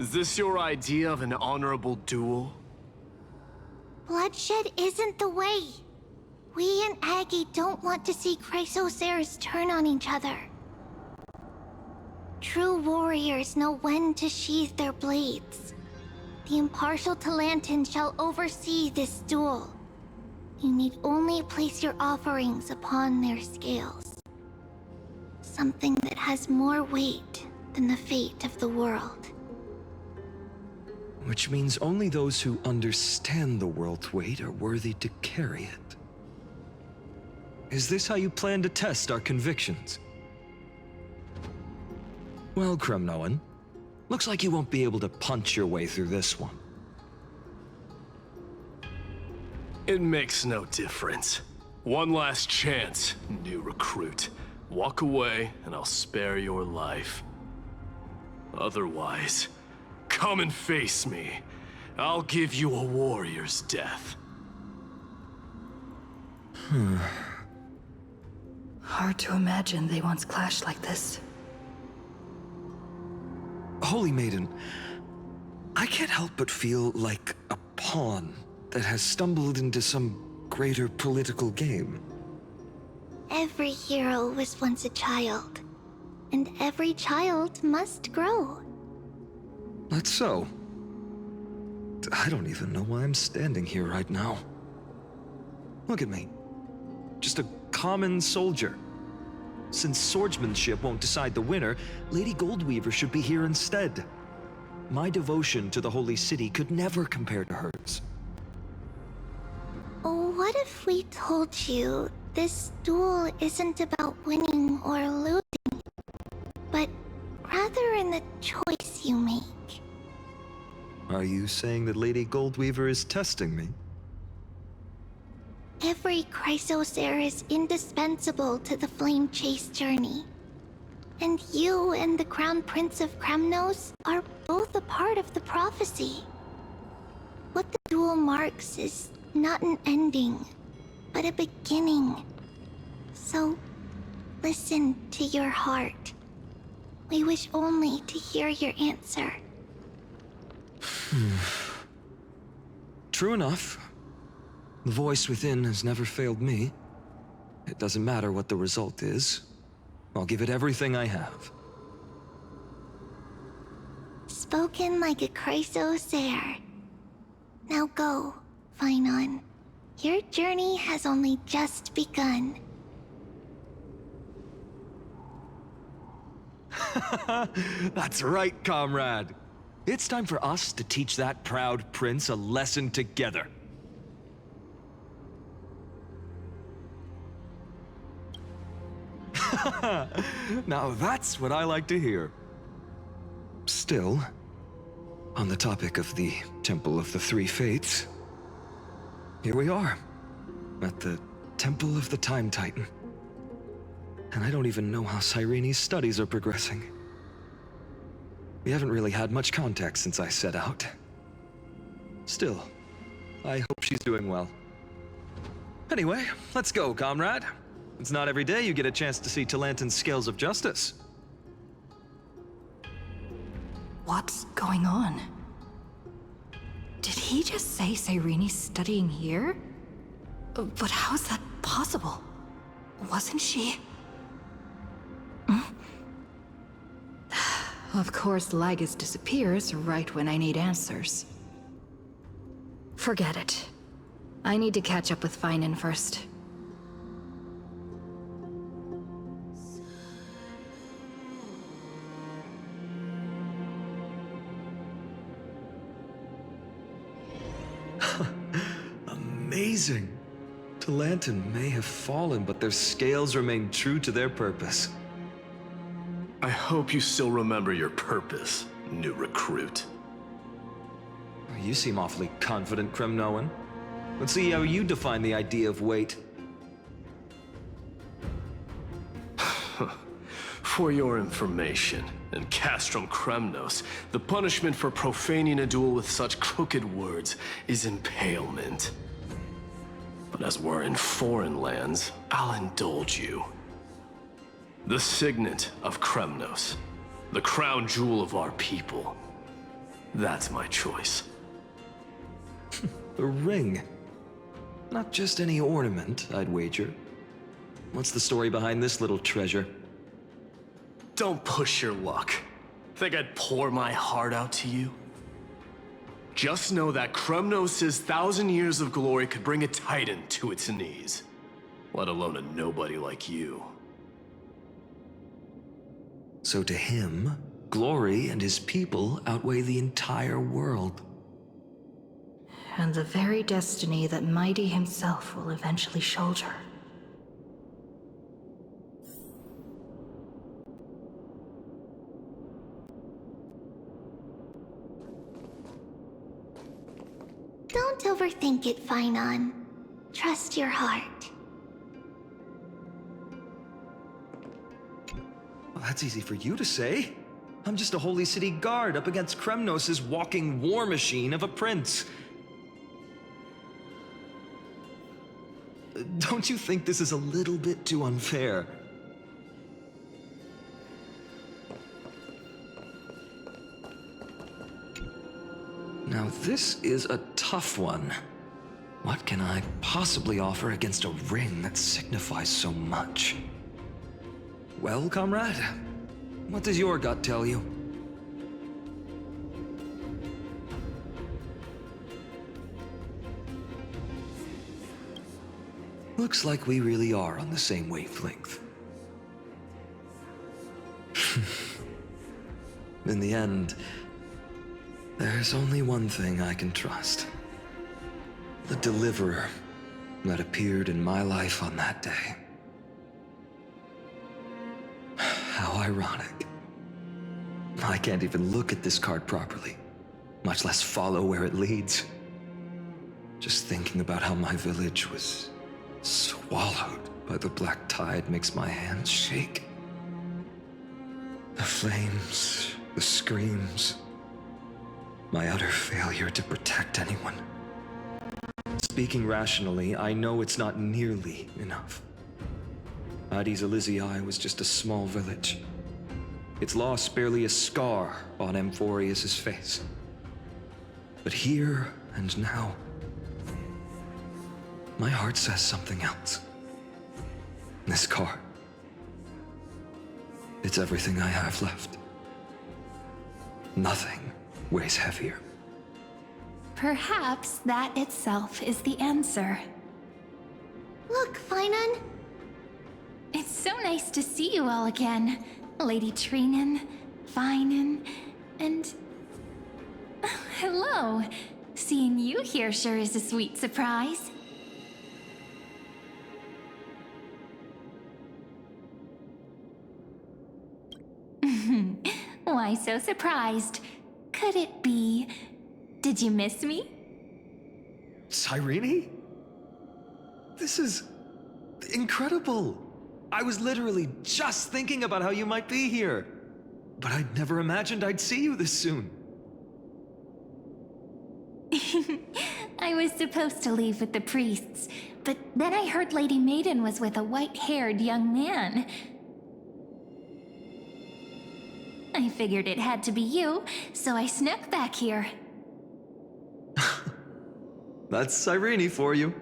Is this your idea of an honorable duel? Bloodshed isn't the way. We and Aggie don't want to see Chrysoceres turn on each other. True warriors know when to sheathe their blades. The impartial Talantan shall oversee this duel. You need only place your offerings upon their scales. Something that has more weight than the fate of the world. Which means only those who understand the world's weight are worthy to carry it. Is this how you plan to test our convictions? Well, Kremnoan, looks like you won't be able to punch your way through this one. It makes no difference. One last chance, new recruit. Walk away, and I'll spare your life. Otherwise, come and face me. I'll give you a warrior's death. Hard to imagine they once clashed like this. Holy Maiden, I can't help but feel like a pawn that has stumbled into some greater political game. Every hero was once a child, and every child must grow. That's so. I don't even know why I'm standing here right now. Look at me. Just a common soldier. Since swordsmanship won't decide the winner, Lady Goldweaver should be here instead. My devotion to the Holy City could never compare to hers. What if we told you this duel isn't about winning or losing, but rather in the choice you make? Are you saying that Lady Goldweaver is testing me? Every Chrysocer is indispensable to the Flame Chase journey. And you and the Crown Prince of Kremnos are both a part of the prophecy. What the duel marks is not an ending, but a beginning. So, listen to your heart. We wish only to hear your answer. True enough. The voice within has never failed me. It doesn't matter what the result is. I'll give it everything I have. Spoken like a Chrysocer. Now go, Finon. Your journey has only just begun. That's right, comrade. It's time for us to teach that proud prince a lesson together. Now that's what I like to hear. Still, on the topic of the Temple of the Three Fates, here we are, at the Temple of the Time Titan. And I don't even know how Cyrene's studies are progressing. We haven't really had much contact since I set out. Still, I hope she's doing well. Anyway, let's go, comrade. It's not every day you get a chance to see Talantan's scales of justice. What's going on? Did he just say Cyrene's studying here? But how is that possible? Wasn't she? Of course, Lygus disappears right when I need answers. Forget it. I need to catch up with Finon first. Amazing! Talantan may have fallen, but their scales remain true to their purpose. I hope you still remember your purpose, new recruit. You seem awfully confident, Kremnoan. Let's see how you define the idea of weight. For your information, in Castrum Kremnos, the punishment for profaning a duel with such crooked words is impalement. But as we're in foreign lands, I'll indulge you. The signet of Kremnos, the crown jewel of our people. That's my choice. A ring. Not just any ornament, I'd wager. What's the story behind this little treasure? Don't push your luck. Think I'd pour my heart out to you? Just know that Kremnos' 1,000 years of glory could bring a titan to its knees. Let alone a nobody like you. So to him, glory and his people outweigh the entire world. And the very destiny that Mighty himself will eventually shoulder. Don't overthink it, Finon. Trust your heart. Well, that's easy for you to say. I'm just a holy city guard up against Kremnos' walking war machine of a prince. Don't you think this is a little bit too unfair? Now this is a tough one. What can I possibly offer against a ring that signifies so much? Well, comrade, what does your gut tell you? Looks like we really are on the same wavelength. In the end, there's only one thing I can trust. The deliverer that appeared in my life on that day. How ironic. I can't even look at this card properly, much less follow where it leads. Just thinking about how my village was swallowed by the black tide makes my hands shake. The flames, the screams, my utter failure to protect anyone. Speaking rationally, I know it's not nearly enough. Addis Elysiae was just a small village. Its loss barely a scar on Amphorius' face. But here and now, my heart says something else. This card. It's everything I have left. Nothing weighs heavier. Perhaps that itself is the answer. Look, Finon. It's so nice to see you all again. Lady Treenan, Finon, and... hello. Seeing you here sure is a sweet surprise. Why so surprised? Could it be... Did you miss me? Cyrene? This is incredible. I was literally just thinking about how you might be here. But I'd never imagined I'd see you this soon. I was supposed to leave with the priests, but then I heard Lady Maiden was with a white-haired young man. I figured it had to be you, so I snuck back here. That's Cyrene for you.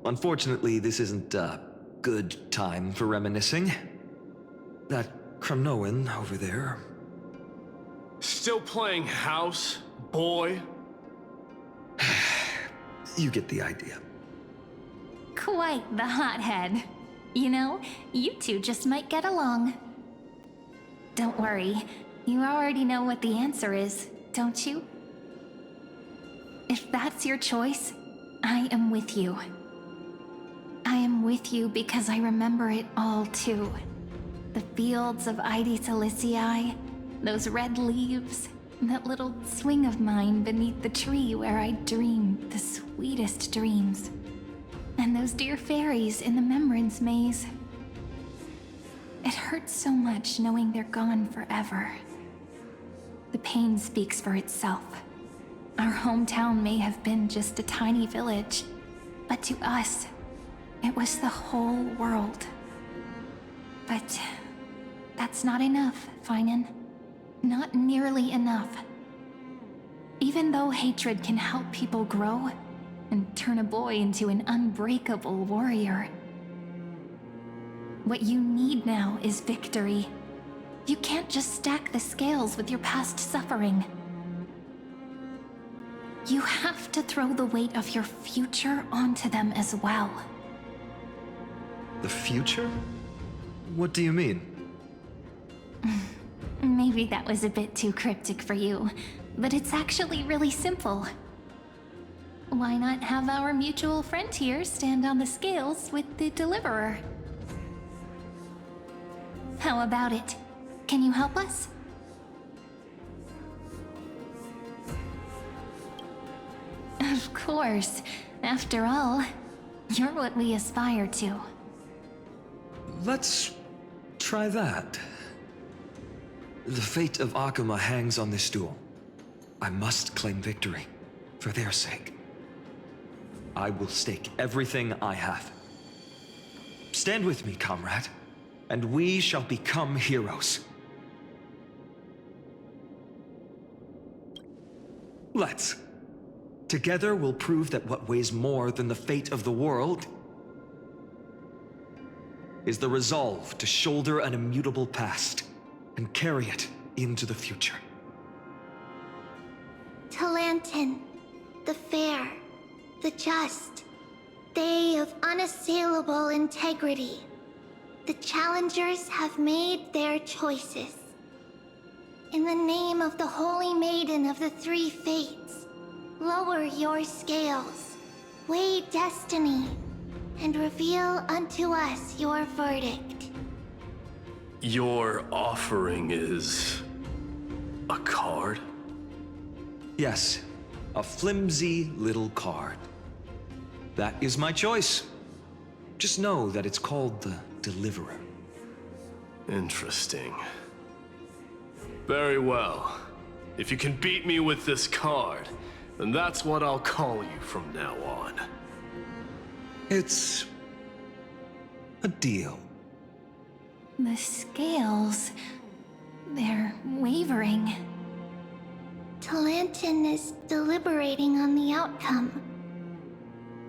Unfortunately, this isn't a good time for reminiscing. That Kremnoan over there. Still playing house, boy? You get the idea. Quite the hothead. You know, you two just might get along. Don't worry, you already know what the answer is, don't you? If that's your choice, I am with you. I am with you because I remember it all too. The fields of Addis Elysiae, those red leaves, that little swing of mine beneath the tree where I dreamed the sweetest dreams. And those dear fairies in the Memorance Maze. It hurts so much knowing they're gone forever. The pain speaks for itself. Our hometown may have been just a tiny village, but to us, it was the whole world. But that's not enough, Finon. Not nearly enough. Even though hatred can help people grow and turn a boy into an unbreakable warrior, what you need now is victory. You can't just stack the scales with your past suffering. You have to throw the weight of your future onto them as well. The future? What do you mean? Maybe that was a bit too cryptic for you, but it's actually really simple. Why not have our mutual friend here stand on the scales with the Deliverer? How about it? Can you help us? Of course. After all, you're what we aspire to. Let's try that. The fate of Akuma hangs on this duel. I must claim victory, for their sake. I will stake everything I have. Stand with me, comrade, and we shall become heroes. Let's. Together we'll prove that what weighs more than the fate of the world is the resolve to shoulder an immutable past and carry it into the future. Talantin, the fair, the just, they of unassailable integrity. The challengers have made their choices. In the name of the Holy Maiden of the Three Fates, lower your scales, weigh destiny, and reveal unto us your verdict. Your offering is a card? Yes, a flimsy little card. That is my choice. Just know that it's called the Deliverer. Interesting. Very well. If you can beat me with this card, then that's what I'll call you from now on. It's a deal. The scales... they're wavering. Talantin is deliberating on the outcome.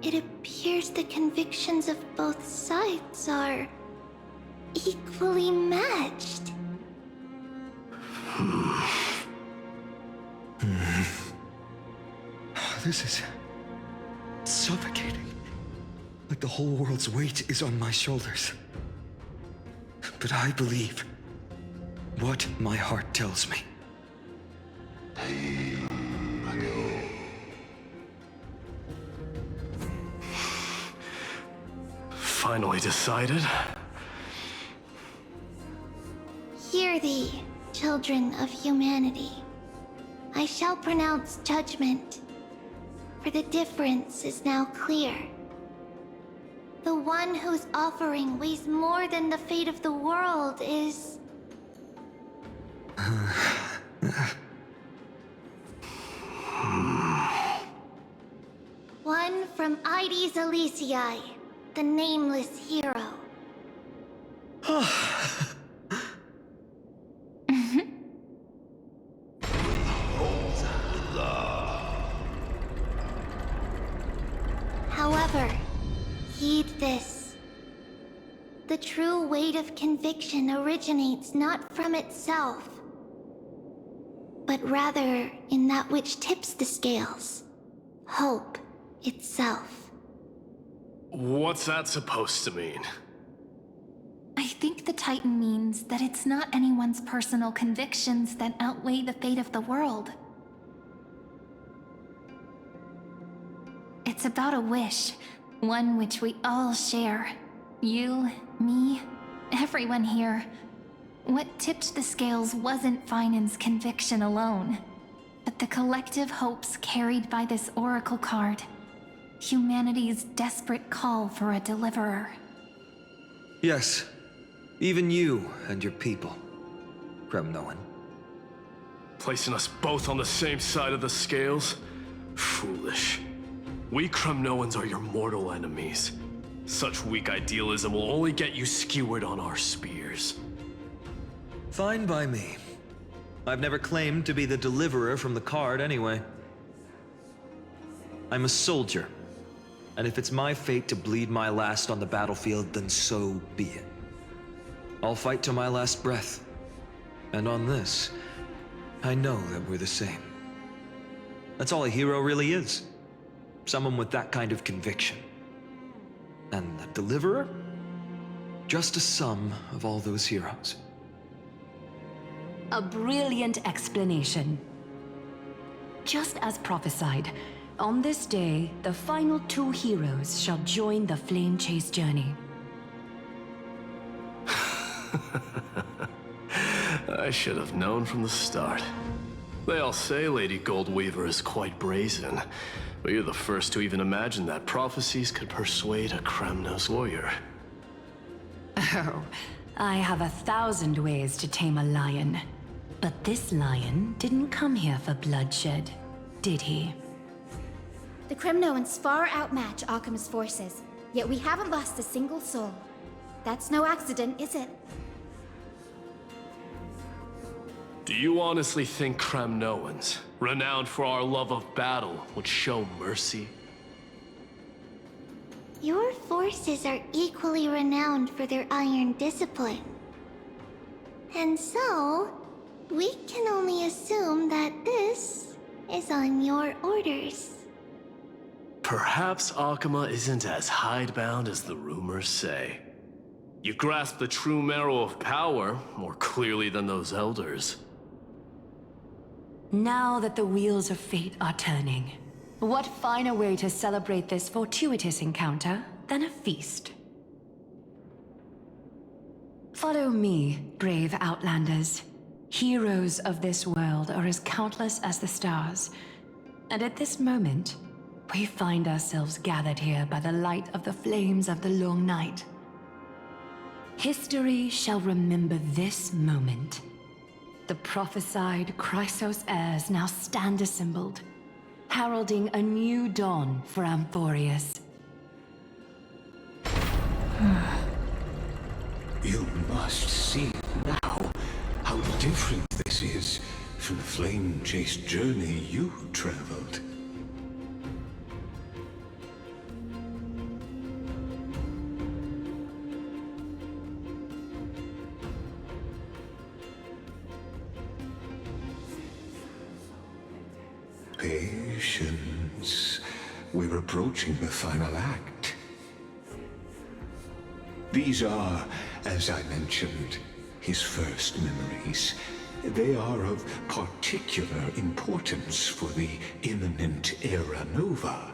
It appears the convictions of both sides are equally matched. This is suffocating. Like the whole world's weight is on my shoulders. But I believe what my heart tells me. Finally decided? Hear thee, children of humanity. I shall pronounce judgment, for the difference is now clear. The one whose offering weighs more than the fate of the world is... one from Ides Elysiae, the nameless hero. However, heed this. The true weight of conviction originates not from itself, but rather in that which tips the scales, hope itself. What's that supposed to mean? I think the Titan means that it's not anyone's personal convictions that outweigh the fate of the world. It's about a wish, one which we all share. You, me, everyone here. What tipped the scales wasn't Finan's conviction alone, but the collective hopes carried by this oracle card. Humanity's desperate call for a deliverer. Yes, even you and your people, Kremnoan. Placing us both on the same side of the scales? Foolish. We Kremnoans are your mortal enemies. Such weak idealism will only get you skewered on our spears. Fine by me. I've never claimed to be the deliverer from the card anyway. I'm a soldier. And if it's my fate to bleed my last on the battlefield, then so be it. I'll fight to my last breath. And on this, I know that we're the same. That's all a hero really is. Someone with that kind of conviction. And the Deliverer? Just a sum of all those heroes. A brilliant explanation. Just as prophesied, on this day, the final 2 heroes shall join the Flame Chase journey. I should have known from the start. They all say Lady Goldweaver is quite brazen, but you're the first to even imagine that prophecies could persuade a Kremnos warrior. Oh, I have 1,000 ways to tame a lion. But this lion didn't come here for bloodshed, did he? The Kremnoans far outmatch Occam's forces, yet we haven't lost a single soul. That's no accident, is it? Do you honestly think Kremnoans, renowned for our love of battle, would show mercy? Your forces are equally renowned for their iron discipline. And so, we can only assume that this is on your orders. Perhaps Akama isn't as hidebound as the rumors say. You grasp the true marrow of power more clearly than those elders. Now that the wheels of fate are turning, what finer way to celebrate this fortuitous encounter than a feast? Follow me, brave Outlanders. Heroes of this world are as countless as the stars, and at this moment, we find ourselves gathered here by the light of the flames of the long night. History shall remember this moment. The prophesied Chrysos heirs now stand assembled, heralding a new dawn for Amphorius. You must see now how different this is from the flame-chased journey you traveled. Patience. We're approaching the final act. These are, as I mentioned, his first memories. They are of particular importance for the imminent Era Nova.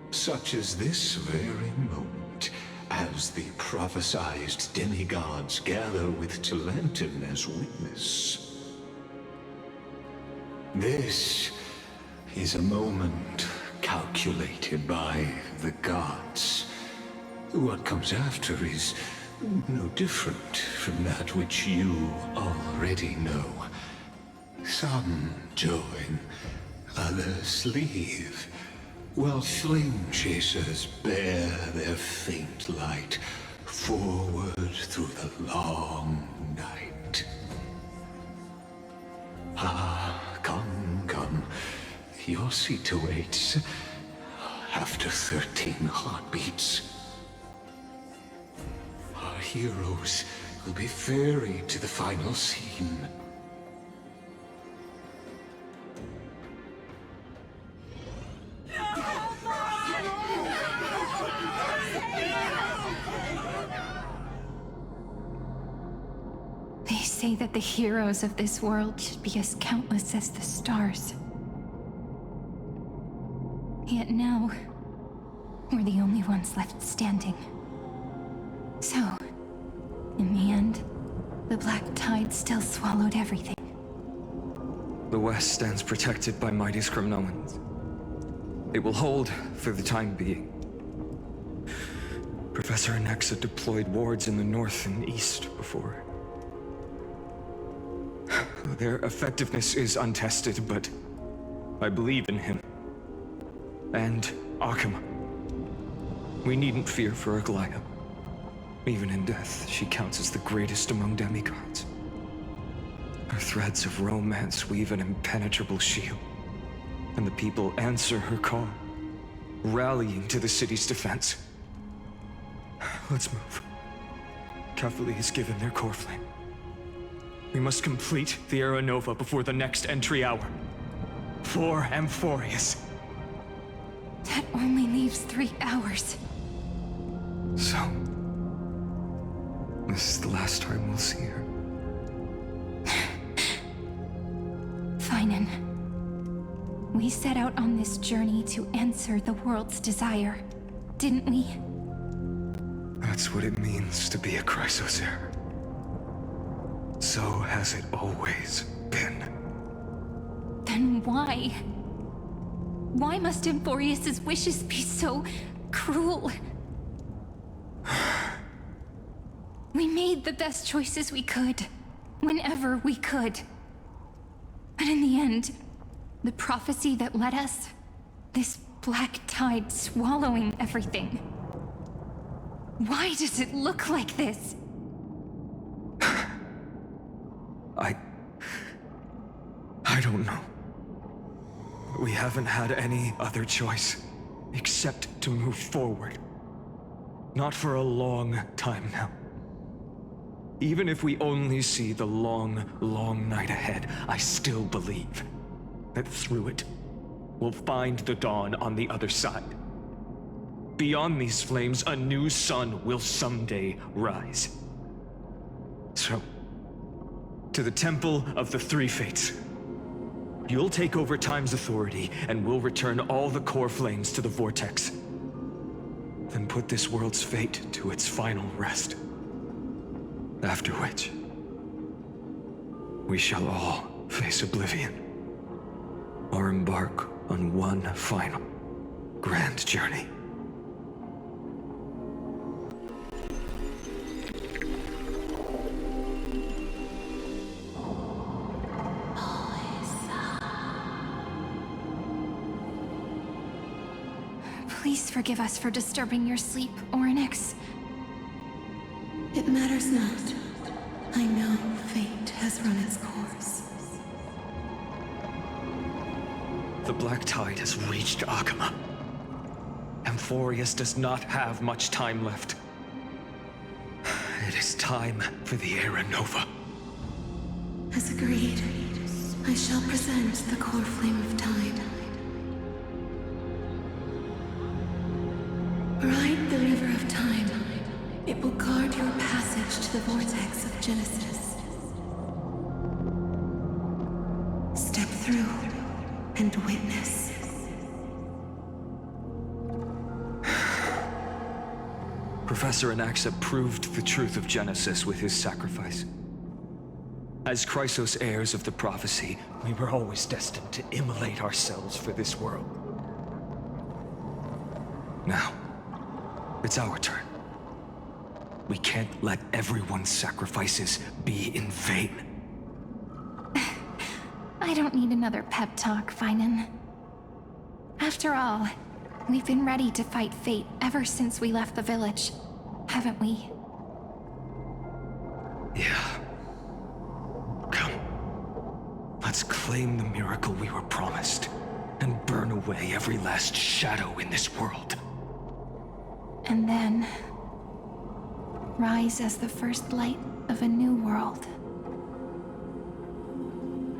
Such as this very moment, as the prophesized demigods gather with Talantin as witness. This is a moment calculated by the gods. What comes after is no different from that which you already know. Some join, others leave, while flame chasers bear their faint light forward through the long night. Ah, come. Your seat awaits. After 13 heartbeats, our heroes will be ferried to the final scene. They say that the heroes of this world should be as countless as the stars. Yet now, we're the only ones left standing. So, in the end, the black tide still swallowed everything. The West stands protected by mighty Kremnoans. It will hold for the time being. Professor Anexa deployed wards in the north and east before. Their effectiveness is untested, but I believe in him. And Akama. We needn't fear for Aglaya. Even in death, she counts as the greatest among demigods. Her threads of romance weave an impenetrable shield. and the people answer her call, rallying to the city's defense. Let's move. Cavalli is given their core flame. We must complete the Era Nova before the next entry hour. For Amphorius. That only leaves 3 hours. So, this is the last time we'll see her. Finan. We set out on this journey to answer the world's desire, didn't we? That's what it means to be a Chrysos heir. So has it always been. Then why? Why must Amphorius's wishes be so cruel? We made the best choices we could, whenever we could. But in the end, the prophecy that led us, this black tide swallowing everything. Why does it look like this? I don't know. We haven't had any other choice, except to move forward. Not for a long time now. Even if we only see the long, long night ahead, I still believe that through it, we'll find the dawn on the other side. Beyond these flames, a new sun will someday rise. So, to the Temple of the Three Fates. You'll take over Time's authority, and we'll return all the core flames to the Vortex. Then put this world's fate to its final rest. After which, we shall all face oblivion, or embark on one final grand journey. Please forgive us for disturbing your sleep, Orynyx. It matters not. I know fate has run its course. The black tide has reached Akama. Amphorius does not have much time left. It is time for the Era Nova. As agreed, I shall present the core flame of time. Ride the river of time. It will guard your passage to the vortex of Genesis. Step through and witness. Professor Anaxa proved the truth of Genesis with his sacrifice. As Chrysos heirs of the prophecy, we were always destined to immolate ourselves for this world. Now, it's our turn. We can't let everyone's sacrifices be in vain. I don't need another pep talk, Finan. After all, we've been ready to fight fate ever since we left the village, haven't we? Yeah. Come. Let's claim the miracle we were promised, and burn away every last shadow in this world. And then rise as the first light of a new world.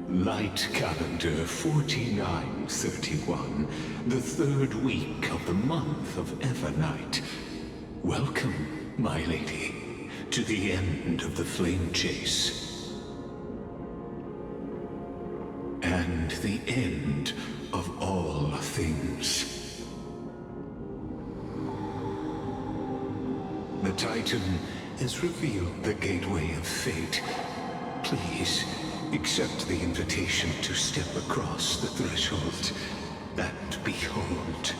Light calendar 4931, the third week of the month of Evernight. Welcome, my lady, to the end of the flame chase. And the end of all things. The Titan has revealed the gateway of fate. Please, accept the invitation to step across the threshold and behold.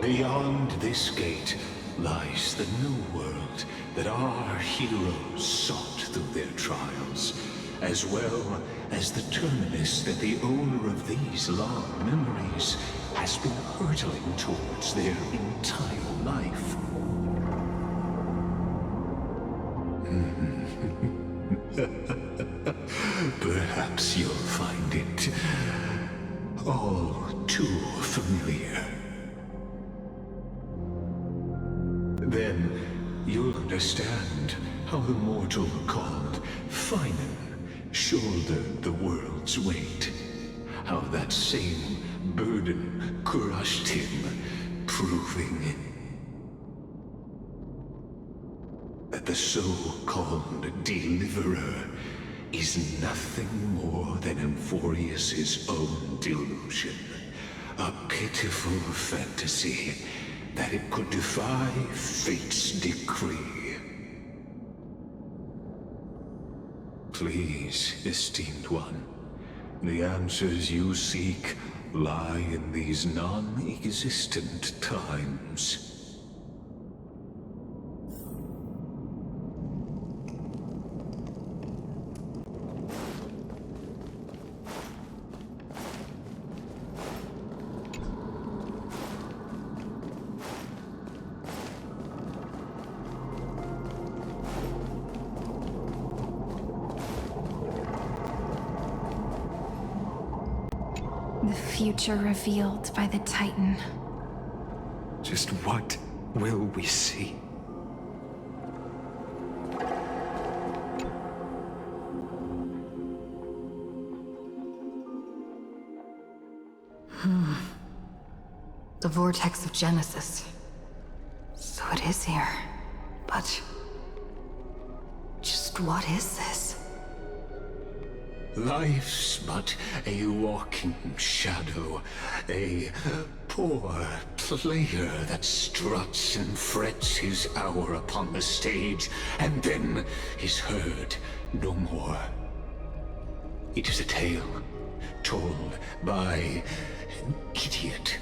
Beyond this gate lies the new world that our heroes sought through their trials, as well as the terminus that the owner of these long memories has been hurtling towards their entire life. Perhaps perhaps you'll find it all too familiar. Then you'll understand how the mortal called Finan shouldered the world's weight. How that same burden crushed him, proving that the so-called Deliverer is nothing more than Emphorius's own delusion. A pitiful fantasy that it could defy fate's decree. Please, esteemed one, the answers you seek lie in these non-existent times. The future revealed by the Titan. Just what will we see? The vortex of Genesis. So it is here. But... just what is this? Life's but a walking shadow, a poor player that struts and frets his hour upon the stage, and then is heard no more. It is a tale told by an idiot,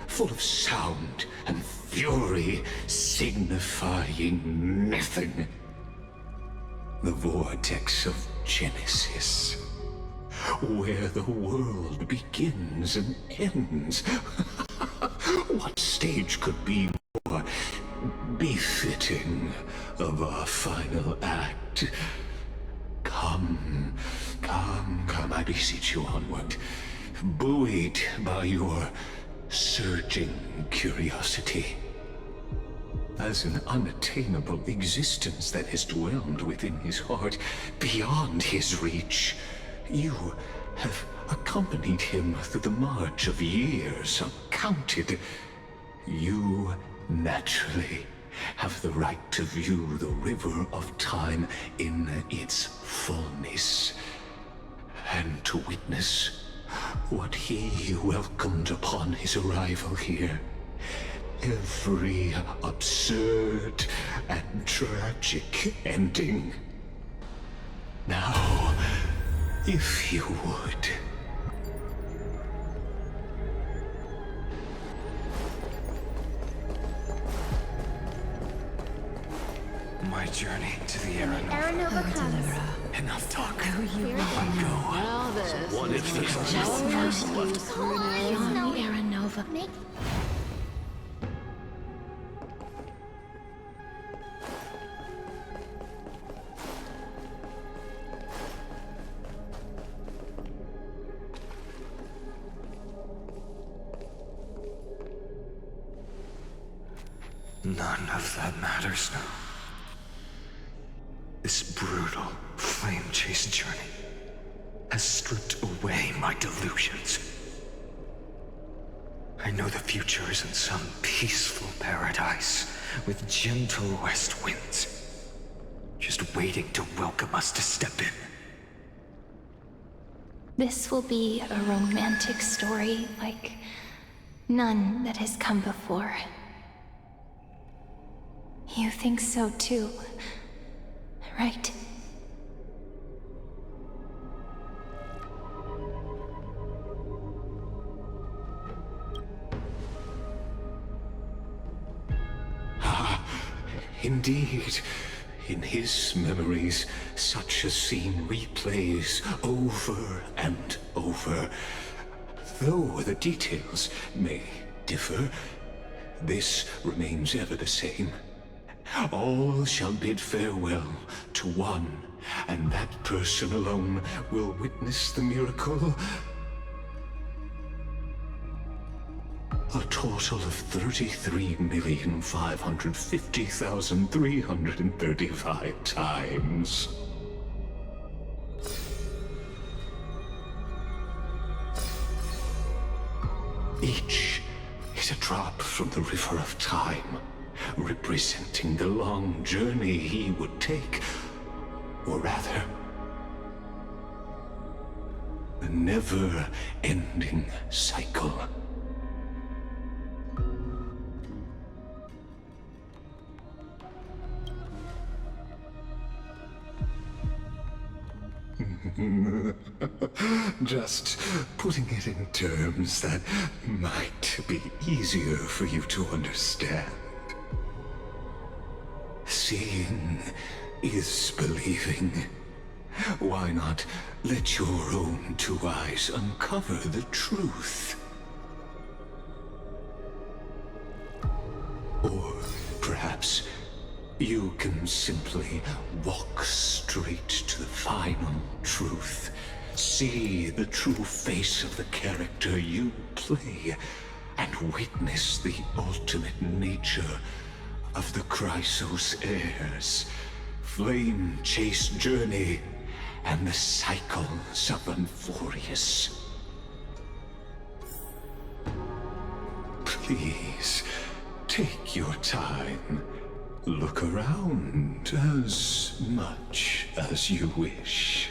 full of sound and fury, signifying nothing. The vortex of Genesis, where the world begins and ends. What stage could be more befitting of our final act? Come, I beseech you onward, buoyed by your surging curiosity. As an unattainable existence that has dwelled within his heart, beyond his reach, you have accompanied him through the march of years uncounted. You naturally have the right to view the river of time in its fullness, and to witness what he welcomed upon his arrival here. Every absurd and tragic ending. Now, if you would... My journey to the Aranova. Aranova comes. Enough talk. Here it Go. What if there's Young Aranova. Make None of that matters now. This brutal, flame-chased journey has stripped away my delusions. I know the future is in some peaceful paradise with gentle west winds, just waiting to welcome us to step in. This will be a romantic story like none that has come before. You think so too, right? Indeed, in his memories, such a scene replays over and over. Though the details may differ, this remains ever the same. All shall bid farewell to one and that person alone will witness the miracle. A total of 33,550,335 times. Each is a drop from the river of time, representing the long journey he would take, or rather, the never-ending cycle. Just putting it in terms that might be easier for you to understand. Seeing is believing. Why not let your own two eyes uncover the truth? Or perhaps you can simply walk straight to the final truth. See the true face of the character you play, and witness the ultimate nature of the Chrysos heirs, flame chase journey, and the cycles of Euphorius. Please, take your time. Look around as much as you wish.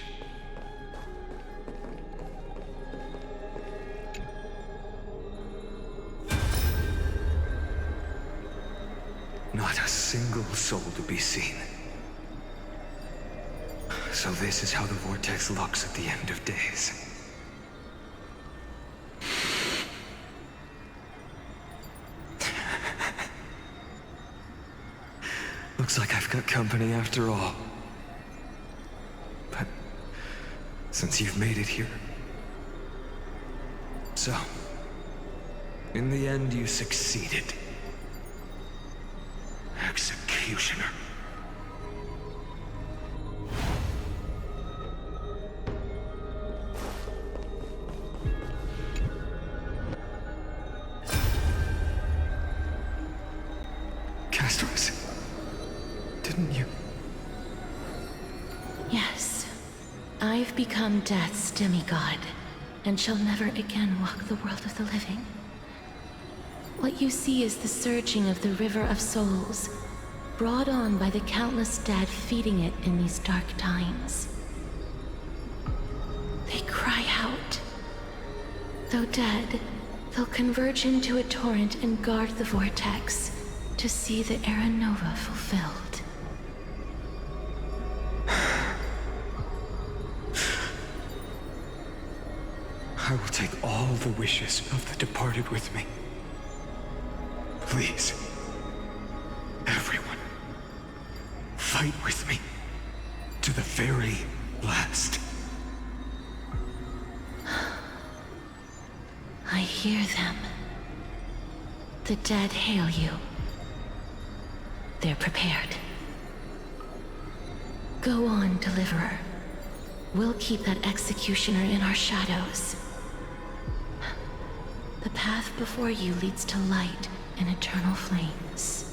Not a single soul to be seen. So this is how the vortex looks at the end of days. Looks like I've got company after all. But since you've made it here... So, in the end you succeeded. Executioner. Castros, didn't you? Yes. I've become Death's demigod, and shall never again walk the world of the living. What you see is the surging of the river of souls, brought on by the countless dead feeding it in these dark times. They cry out. Though dead, they'll converge into a torrent and guard the vortex to see the Era Nova fulfilled. I will take all the wishes of the departed with me. Please, everyone, fight with me to the very last. I hear them. The dead hail you. They're prepared. Go on, Deliverer. We'll keep that executioner in our shadows. The path before you leads to light and eternal flames.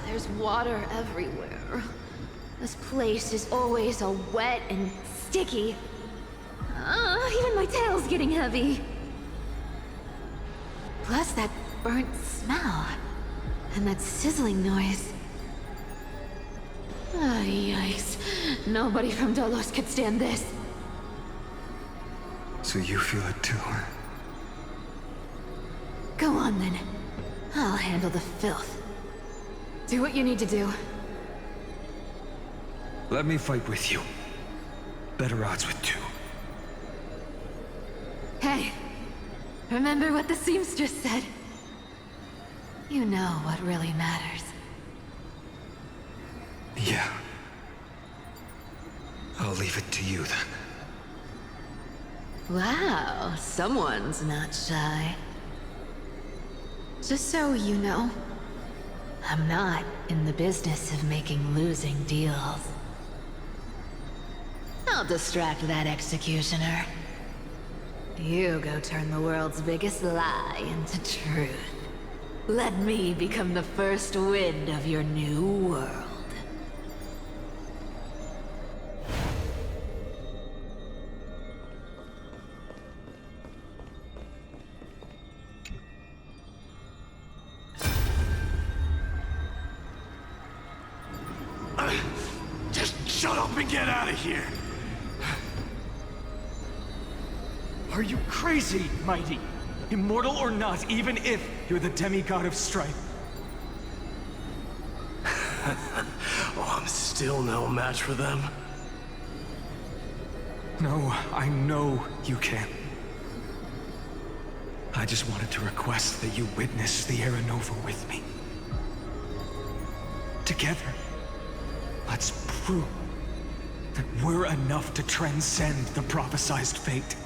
There's water everywhere. This place is always so wet and sticky. Even my tail's getting heavy. Plus that burnt smell. And that sizzling noise. Yikes. Nobody from Dolos could stand this. So you feel it too, huh? Go on then. I'll handle the filth. Do what you need to do. Let me fight with you. Better odds with two. Hey, remember what the seamstress said? You know what really matters. Yeah. I'll leave it to you then. Wow, someone's not shy. Just so you know, I'm not in the business of making losing deals. I'll distract that executioner. You go turn the world's biggest lie into truth. Let me become the first wind of your new world. Just shut up and get out of here! Are you crazy, Mighty? Immortal or not, even if you're the demigod of strife. Oh, I'm still no match for them. No, I know you can. I just wanted to request that you witness the Era Nova with me. Together, let's prove that we're enough to transcend the prophesized fate.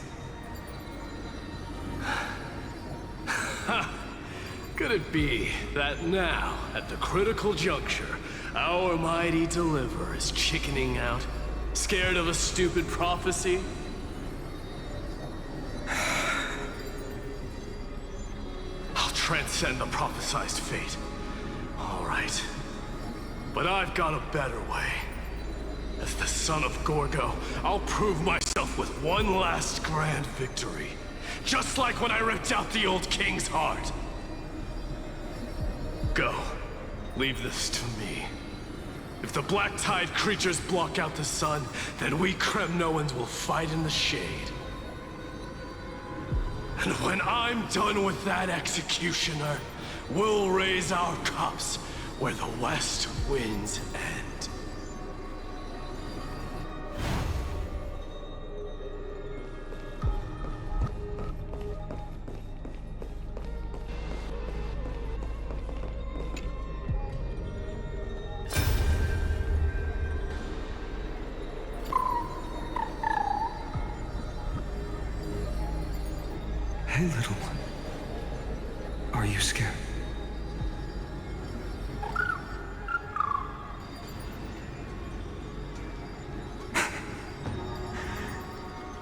Could it be that now, at the critical juncture, our mighty deliverer is chickening out? Scared of a stupid prophecy? I'll transcend the prophesized fate. All right. But I've got a better way. As the son of Gorgo, I'll prove myself with one last grand victory. Just like when I ripped out the old king's heart. Go. Leave this to me. If the Black Tide creatures block out the sun, then we Kremnoans will fight in the shade. And when I'm done with that executioner, we'll raise our cups where the west winds end. Hey, little one. Are you scared?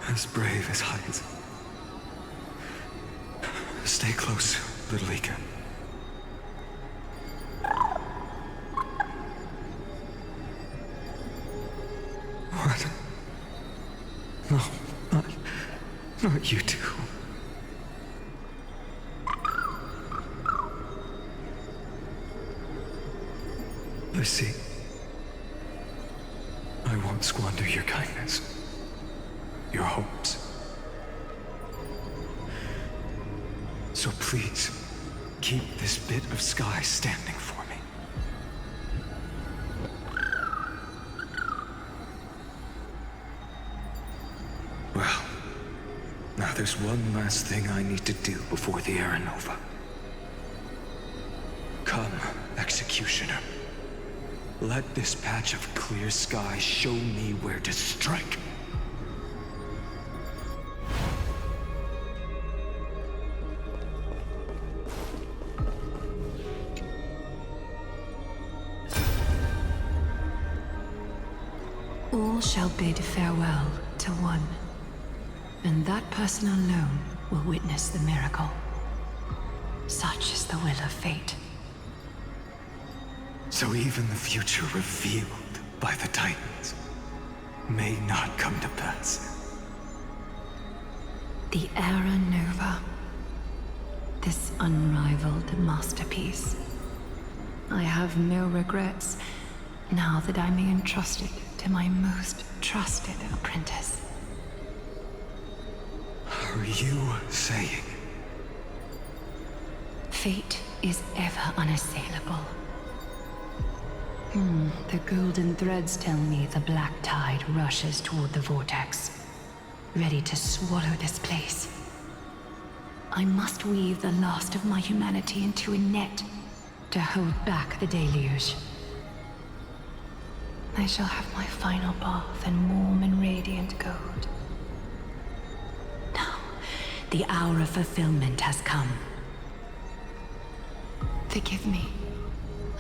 As brave as I am. Stay close, little Ika. What? No, not you two. I see. I won't squander your kindness. Your hopes. So please, keep this bit of sky standing for me. Well, now there's one last thing I need to do before the Era Nova. Come, Executioner. Let this patch of clear sky show me where to strike. All shall bid farewell to one, and that person alone will witness the miracle. Such is the will of fate. So even the future revealed by the Titans may not come to pass. The Era Nova. This unrivaled masterpiece. I have no regrets now that I may entrust it to my most trusted apprentice. Are you saying? Fate is ever unassailable. The golden threads tell me the black tide rushes toward the vortex, ready to swallow this place. I must weave the last of my humanity into a net to hold back the deluge. I shall have my final bath in warm and radiant gold. Now, the hour of fulfillment has come. Forgive me.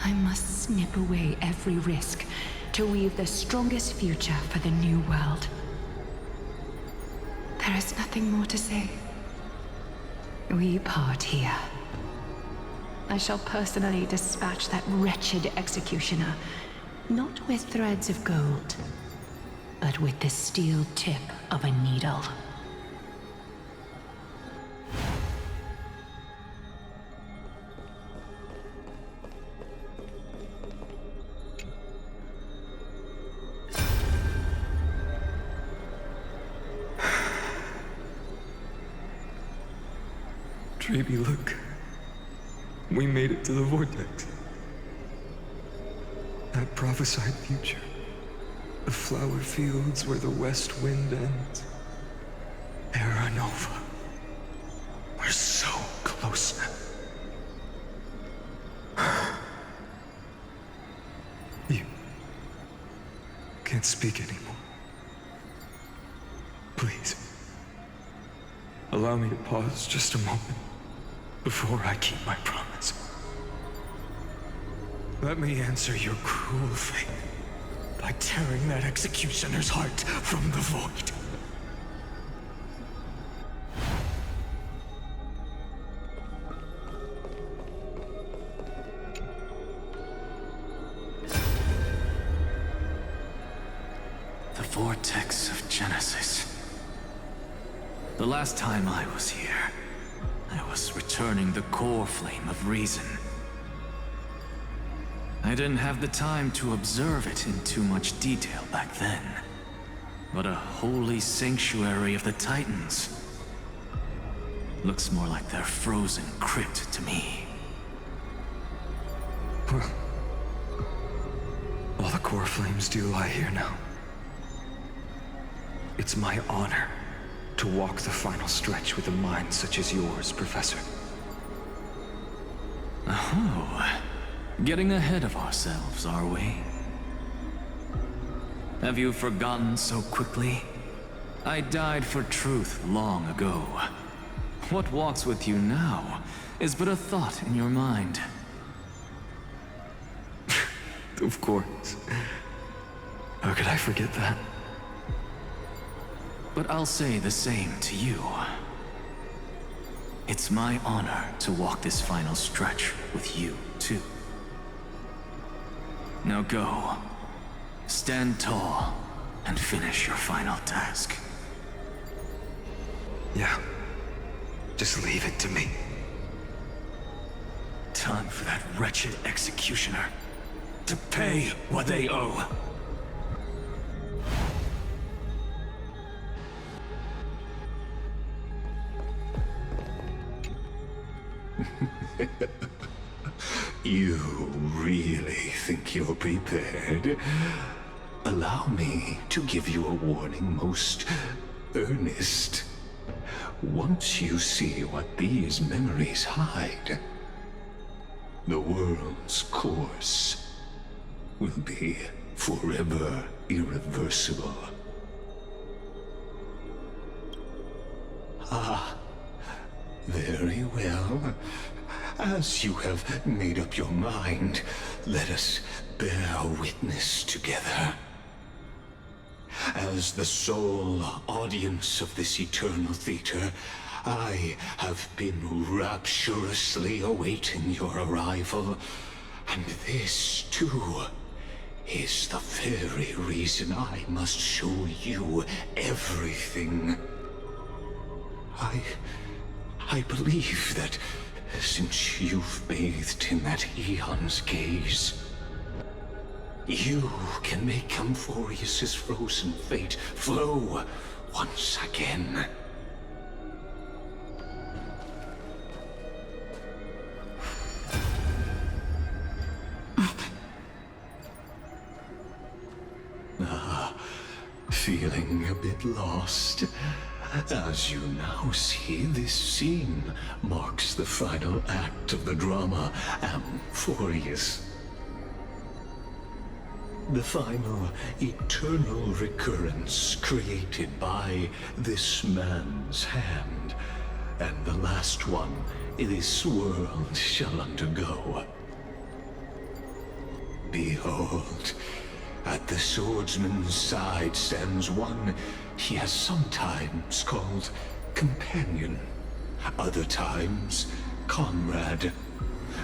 I must snip away every risk to weave the strongest future for the new world. There is nothing more to say. We part here. I shall personally dispatch that wretched executioner, not with threads of gold, but with the steel tip of a needle. Baby, look. We made it to the vortex. That prophesied future. The flower fields where the west wind ends. Terra Nova. We're so close now. You can't speak anymore. Please. Allow me to pause just a moment before I keep my promise. Let me answer your cruel fate by tearing that executioner's heart from the void. The vortex of Genesis. The last time I was here, I was returning the core flame of reason. I didn't have the time to observe it in too much detail back then. But a holy sanctuary of the Titans looks more like their frozen crypt to me. Well, all the core flames do lie here now. It's my honor to walk the final stretch with a mind such as yours, Professor. Oh, getting ahead of ourselves, are we? Have you forgotten so quickly? I died for truth long ago. What walks with you now is but a thought in your mind. Of course. How could I forget that? But I'll say the same to you. It's my honor to walk this final stretch with you, too. Now go. Stand tall and finish your final task. Yeah. Just leave it to me. Time for that wretched executioner to pay what they owe. You really think you're prepared? Allow me to give you a warning most earnest. Once you see what these memories hide, the world's course will be forever irreversible. Ah, very well. As you have made up your mind, let us bear witness together. As the sole audience of this eternal theater, I have been rapturously awaiting your arrival. And this, too, is the very reason I must show you everything. I believe that since you've bathed in that Eon's gaze, you can make Amphorius's frozen fate flow once again. Feeling a bit lost? As you now see, this scene marks the final act of the drama Amphorius. The final, eternal recurrence created by this man's hand, and the last one this world shall undergo. Behold, at the swordsman's side stands one he has sometimes called companion, other times comrade,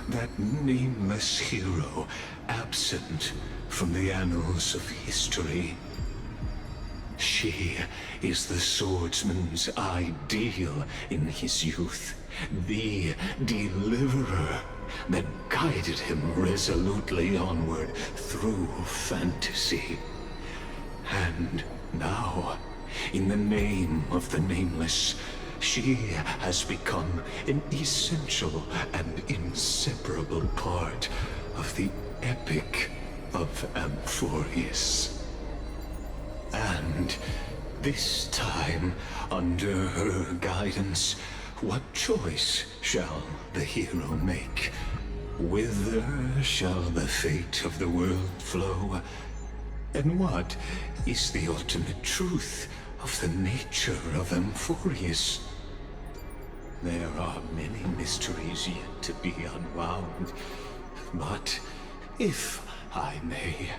that nameless hero absent from the annals of history. She is the swordsman's ideal in his youth, the deliverer that guided him resolutely onward through fantasy. And now, in the name of the Nameless, she has become an essential and inseparable part of the epic of Amphorius. And this time, under her guidance, what choice shall the hero make? Whither shall the fate of the world flow? And what is the ultimate truth of the nature of Amphorius? There are many mysteries yet to be unwound, but if I may,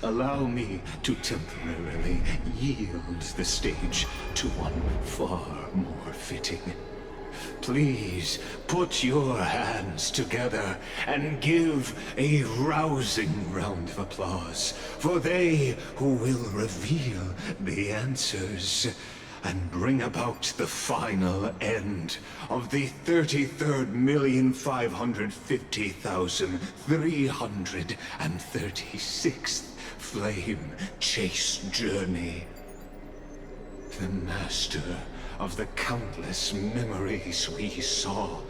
allow me to temporarily yield the stage to one far more fitting. Please put your hands together and give a rousing round of applause for they who will reveal the answers and bring about the final end of the 33,550,336th flame chase journey. The master of the countless memories we saw,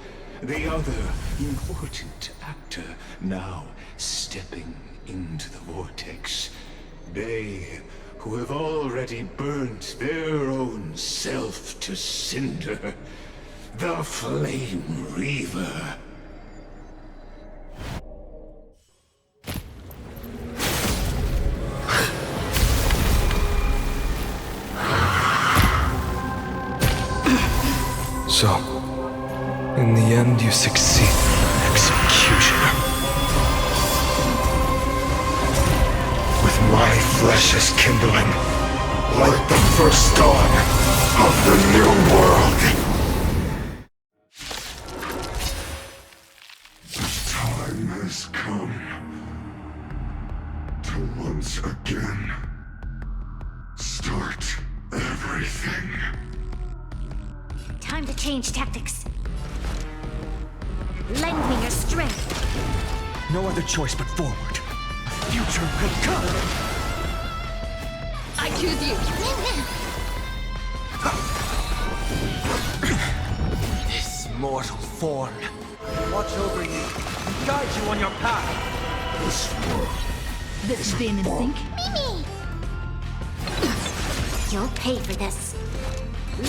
the other important actor now stepping into the vortex. They who have already burnt their own self to cinder, the Flame Reaver. So, in the end, you succeed, Executioner. With my flesh as kindling, like the first dawn of the new world. The time has come to once again start everything. Time to change tactics. Lend me your strength. No other choice but forward. Future will come! I choose you! This mortal form. Watch over you and guide you on your path. This world. This spin and sync? Mimi! You'll pay for this.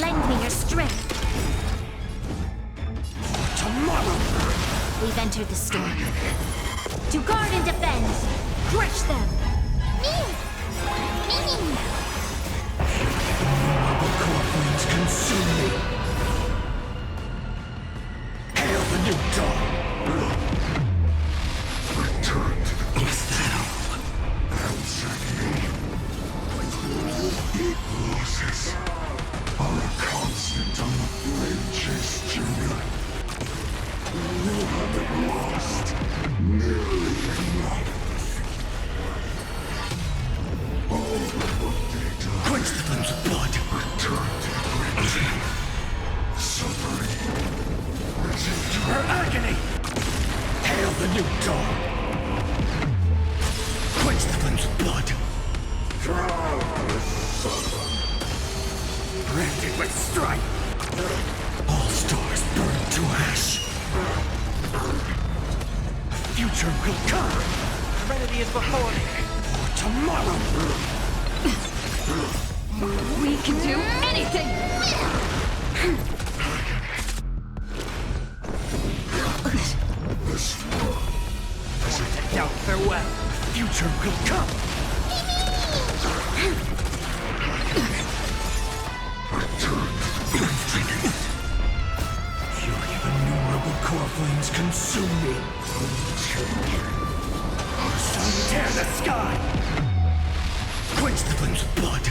Lend me your strength. Tomorrow! We've entered the storm. To guard and defend! Crush them! Mimi! The core flames consume me. Hail the new dawn! Return to the Is that all? answer me. Losses are a constant on the Flame Chase Junior. You haven't lost nearly enough. All the data. Quench the flames of blood! Return to the grid. Suffering. Her agony! Hail the new dawn! Quench the flames of blood! Branded with strife! All stars burn to ash! Future will come! Serenity is before me! For tomorrow! We can do anything! Now farewell! Future will come! flame's blood.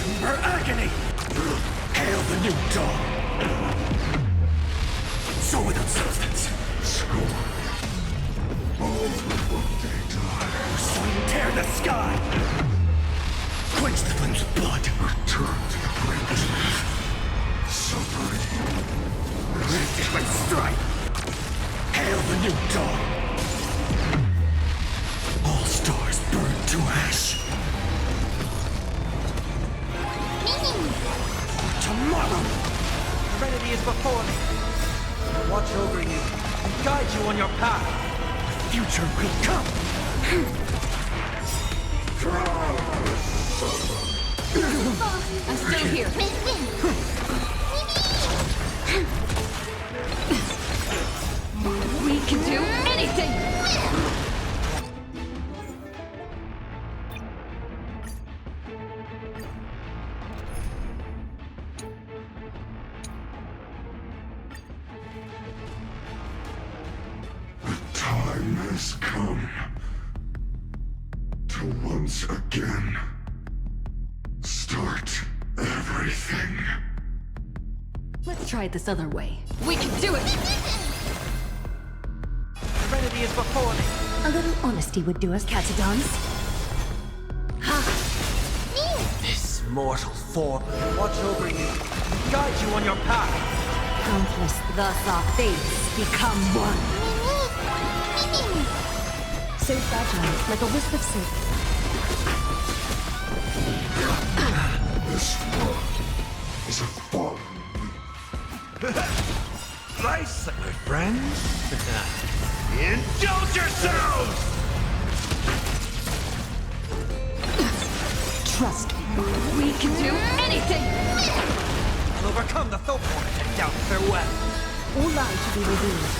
Remember agony! Hail the new dawn! So without substance. Sun tear the sky! Quench the flames of blood! Return to the great suffering. Rifted by strife! Hail the new dawn! All stars burn to ash! For tomorrow! Serenity is before me. I'll watch over you and guide you on your path. The future will come! I'm still here. We can do anything! The time has come to once again start everything. Let's try it this other way. We can do it! Serenity is before me. A little honesty would do us, Catadons. This mortal form will watch over you and guide you on your path. Countless, thus our fates become one. So fragile, like a wisp of silk. This world is a fallen. Slice it, my friends. Indulge yourselves! Trust me, we can do anything! I'll overcome the Thopor and doubt farewell. All lies to be revealed.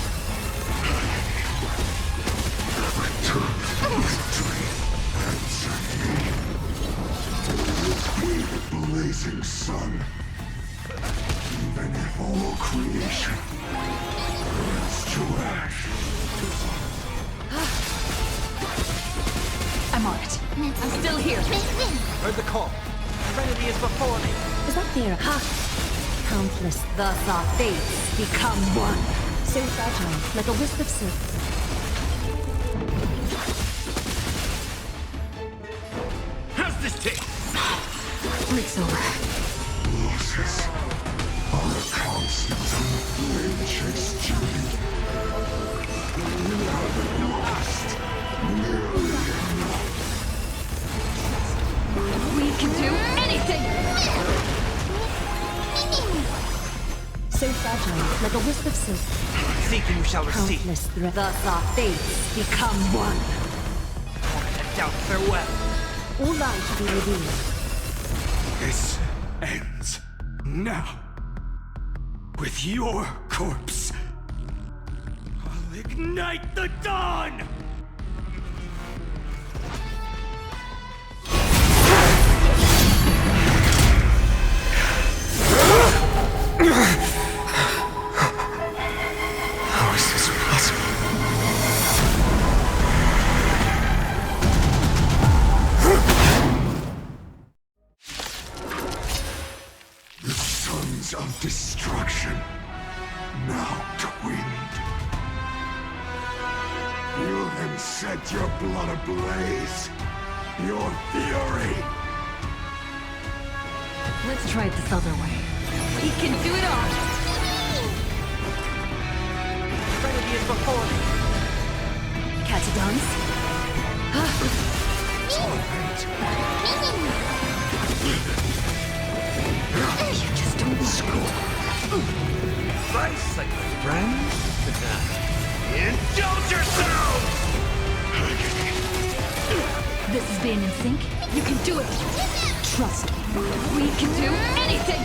Return to victory. Answer me. Be the blazing sun. Even if all creation burns to ash. I'm on it. I'm still here. Heard the call. Serenity is before me. Is that there? Countless, thus our fates become one. So fragile, like a wisp of silk. How's this taste? Break's over. Losses are a constant flame chase journey. You haven't lost nearly enough. We can do anything! So fragile, like a wisp of silk. Seek and you shall receive. Countless threats. Thus our fates become one. And doubt farewell. All lies to be revealed. This ends now. With your corpse. I'll ignite the dawn! How is this possible? The sons of destruction, now twinned. Feel them set your blood ablaze. Your fury. Let's try it this other way. We can do it all! Serenity is before me. Catadons? You just don't score. Slice like my friends. Indulge yourselves! This is being in sync. You can do it! Trust me. We can do anything!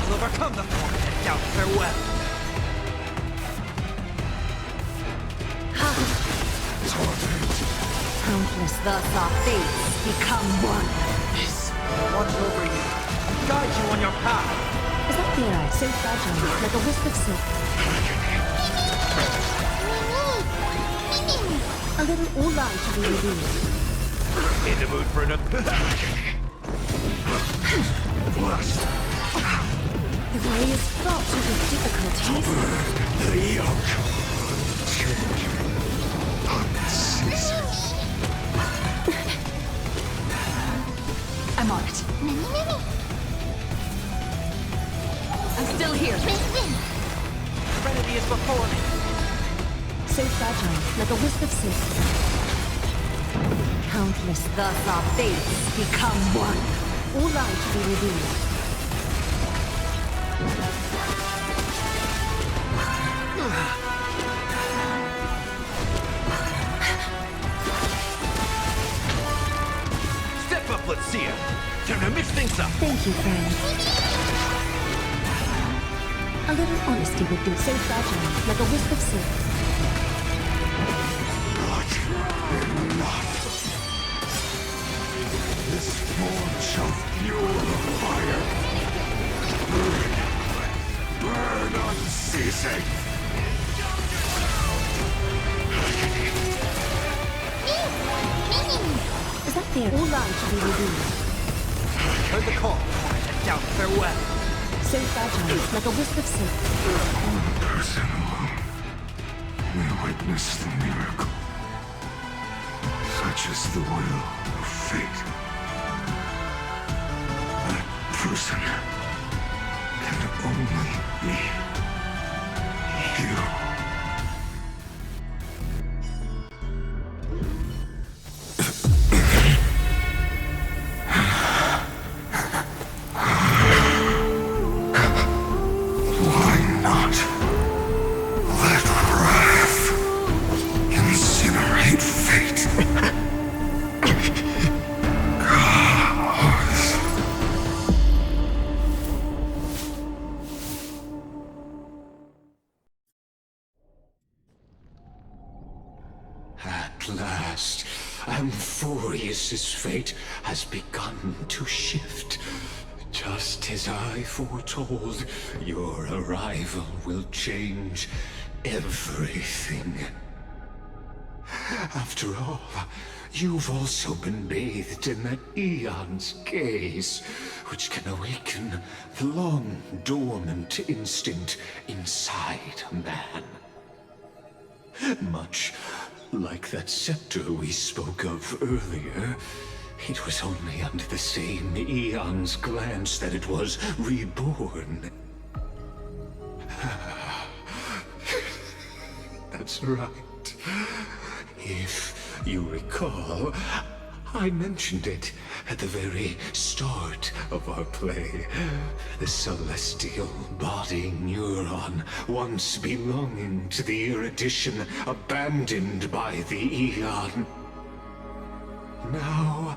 I'll overcome the form and doubt farewell. Countless, thus our fates become one. I'll watch over you and guide you on your path. Is that their eye so fragile, like a wisp of silk? A little all light to be revealed. In the mood for another... The way is fraught with difficulties. The yoke. Unceasing. I'm on it. I'm still here. Serenity is before me. So fragile, like a wisp of silk. Countless, thus our fates become one. All light to be revealed. Step up, let's see ya. Time to mix things up. Thank you, friend. A little honesty would do. So fragile, like a wisp of silk. This form shall fuel the fire. Burn unceasing. Is that fair? All light to be revealed. Heard the call. Head down, farewell. So fragile, like a wisp of silk. One person alone may witness the miracle. Such is the will of fate. That person can only be you. Why not let wrath incinerate fate? At last, Amphorius's fate has begun to shift. Just as I foretold, your arrival will change everything. After all, you've also been bathed in that Eon's gaze, which can awaken the long-dormant instinct inside a man. Much like that scepter we spoke of earlier, it was only under the same Eon's glance that it was reborn. That's right. If you recall, I mentioned it at the very start of our play. The celestial body neuron, once belonging to the erudition abandoned by the Eon. Now,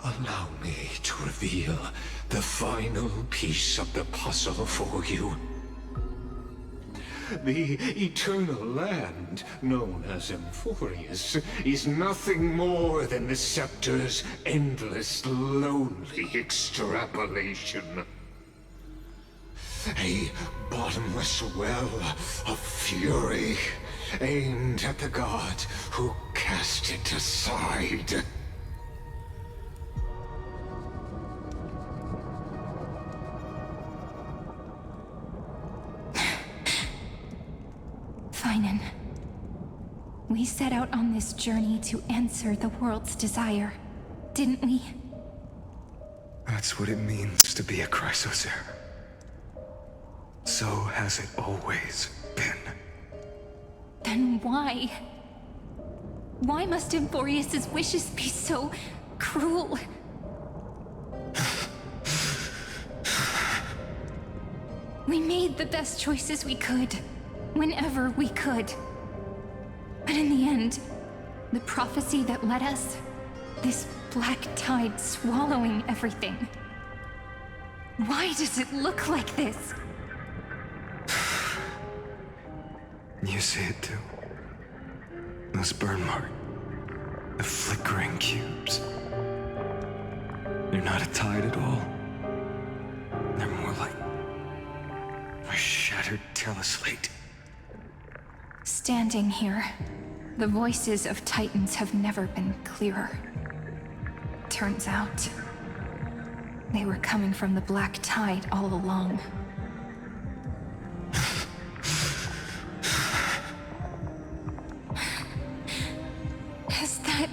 allow me to reveal the final piece of the puzzle for you. The eternal land, known as Amphorius, is nothing more than the scepter's endless, lonely extrapolation. A bottomless well of fury, aimed at the god who cast it aside. Finan. We set out on this journey to answer the world's desire, didn't we? That's what it means to be a Chrysosaur. So has it always been. Then why? Why must Amphorius's wishes be so cruel? We made the best choices we could, whenever we could. But in the end, the prophecy that led us, this black tide swallowing everything. Why does it look like this? You see it too. Those burn marks. The flickering cubes. They're not a tide at all. They're more like a shattered teleslate. Standing here, The voices of Titans have never been clearer. Turns out, they were coming from the Black Tide all along. Is that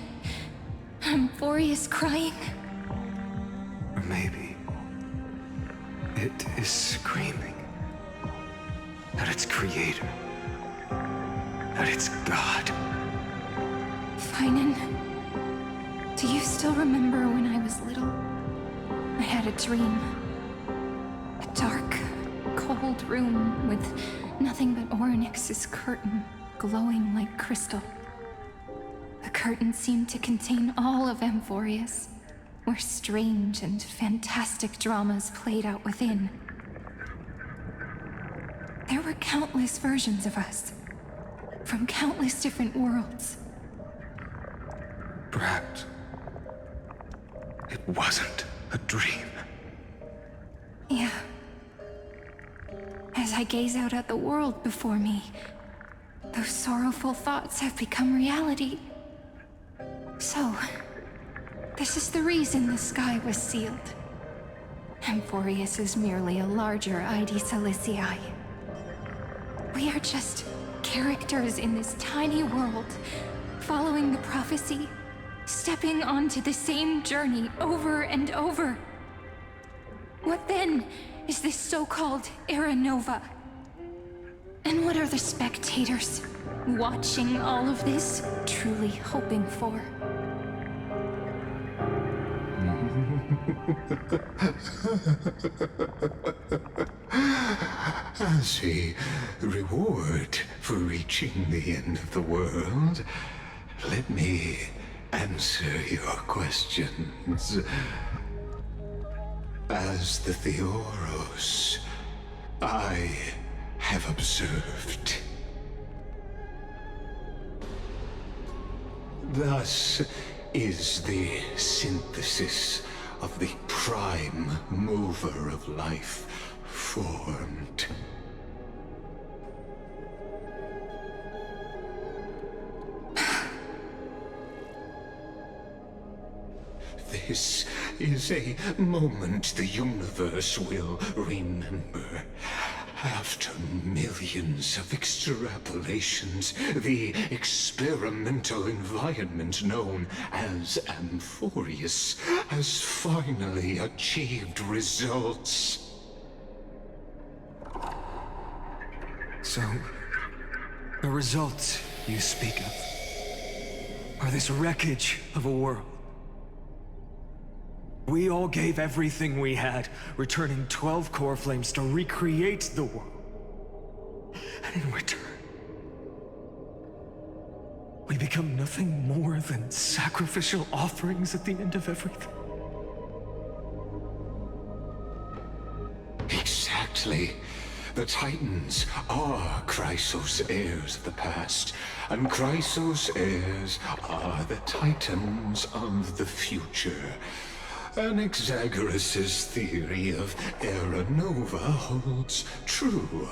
Amphorius crying? Or maybe it is screaming at its creator, at its god. Finan, do you still remember when I was little? I had a dream. A dark, cold room with nothing but Orynyx's curtain glowing like crystal. The curtain seemed to contain all of Amphorius, where strange and fantastic dramas played out within. There were countless versions of us, from countless different worlds. Perhaps it wasn't a dream. Yeah. As I gaze out at the world before me, those sorrowful thoughts have become reality. So, this is the reason the sky was sealed. Amphorius is merely a larger ID Silicii. We are just characters in this tiny world, following the prophecy, stepping onto the same journey over and over. What then is this so-called Era Nova? And what are the spectators watching all of this truly hoping for? As a reward for reaching the end of the world, let me answer your questions. As the Theoros, I have observed. Thus is the synthesis of the prime mover of life formed. This is a moment the universe will remember. After millions of extrapolations, the experimental environment known as Amphorius has finally achieved results. So, the results you speak of are this wreckage of a world. We all gave everything we had, returning 12 core flames to recreate the world. And in return, we become nothing more than sacrificial offerings at the end of everything. Exactly. The Titans are Chrysos heirs of the past, and Chrysos heirs are the Titans of the future. Anaxagoras' theory of Era Nova holds true,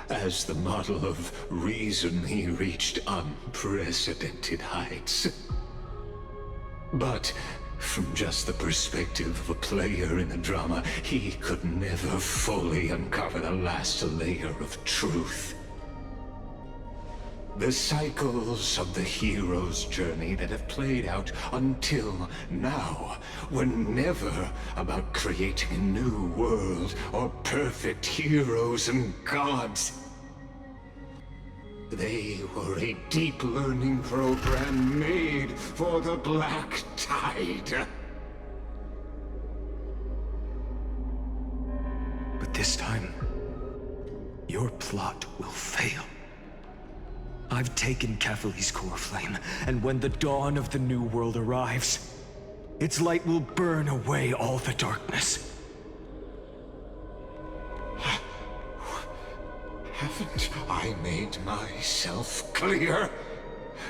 as the model of reason he reached unprecedented heights. But from just the perspective of a player in the drama, he could never fully uncover the last layer of truth. The cycles of the hero's journey that have played out until now were never about creating a new world or perfect heroes and gods. They were a deep learning program made for the Black Tide. But this time, your plot will fail. I've taken Catholi's core flame, and when the dawn of the new world arrives, its light will burn away all the darkness. Haven't I made myself clear?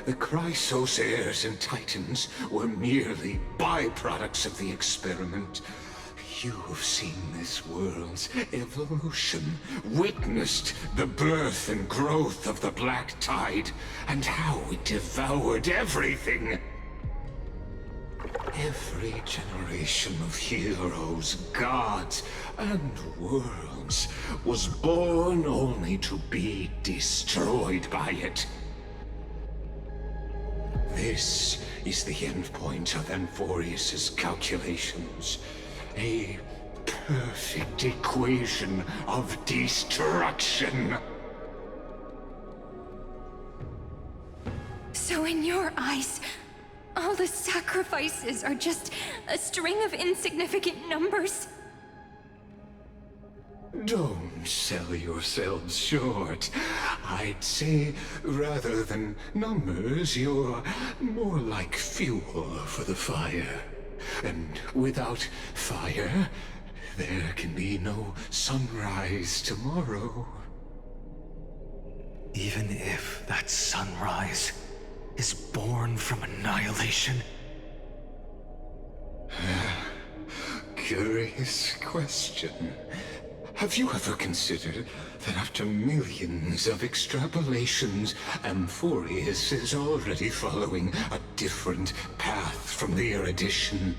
The Chrysos heirs and Titans were merely byproducts of the experiment. You've seen this world's evolution, witnessed the birth and growth of the Black Tide, and how it devoured everything. Every generation of heroes, gods, and worlds was born only to be destroyed by it. This is the endpoint of Amphorius's calculations. A perfect equation of destruction. So in your eyes, all the sacrifices are just a string of insignificant numbers? Don't sell yourselves short. I'd say, rather than numbers, you're more like fuel for the fire. And without fire, there can be no sunrise tomorrow. Even if that sunrise is born from annihilation? Curious question. Have you ever considered that after millions of extrapolations, Amphorius is already following a different path from the erudition?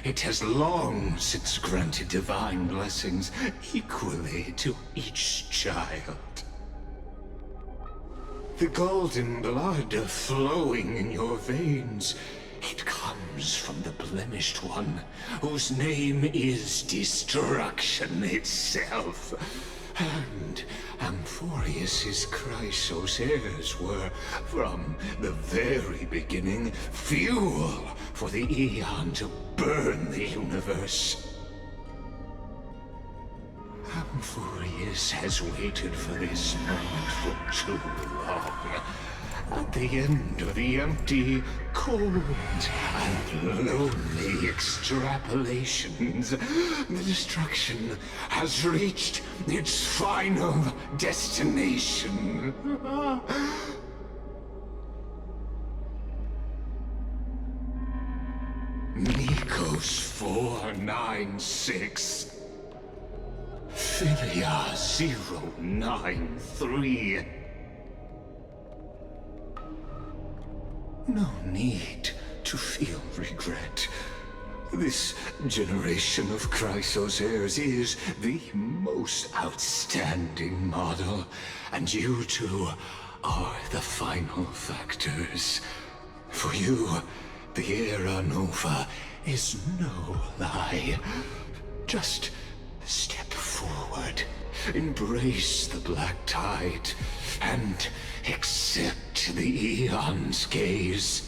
It has long since granted divine blessings equally to each child. The golden blood flowing in your veins, it comes from the blemished one, whose name is destruction itself. And Amphorius's Chrysos heirs were, from the very beginning, fuel for the Aeon to burn the universe. Amphorius has waited for this moment for too long. At the end of the empty, cold, and lonely extrapolations, the destruction has reached its final destination. Nikos 496. Philia 093. No need to feel regret. This generation of Chrysos heirs is the most outstanding model, and you two are the final factors. For you, the Era Nova is no lie. Just step forward, embrace the Black Tide, and accept the Aeon's gaze.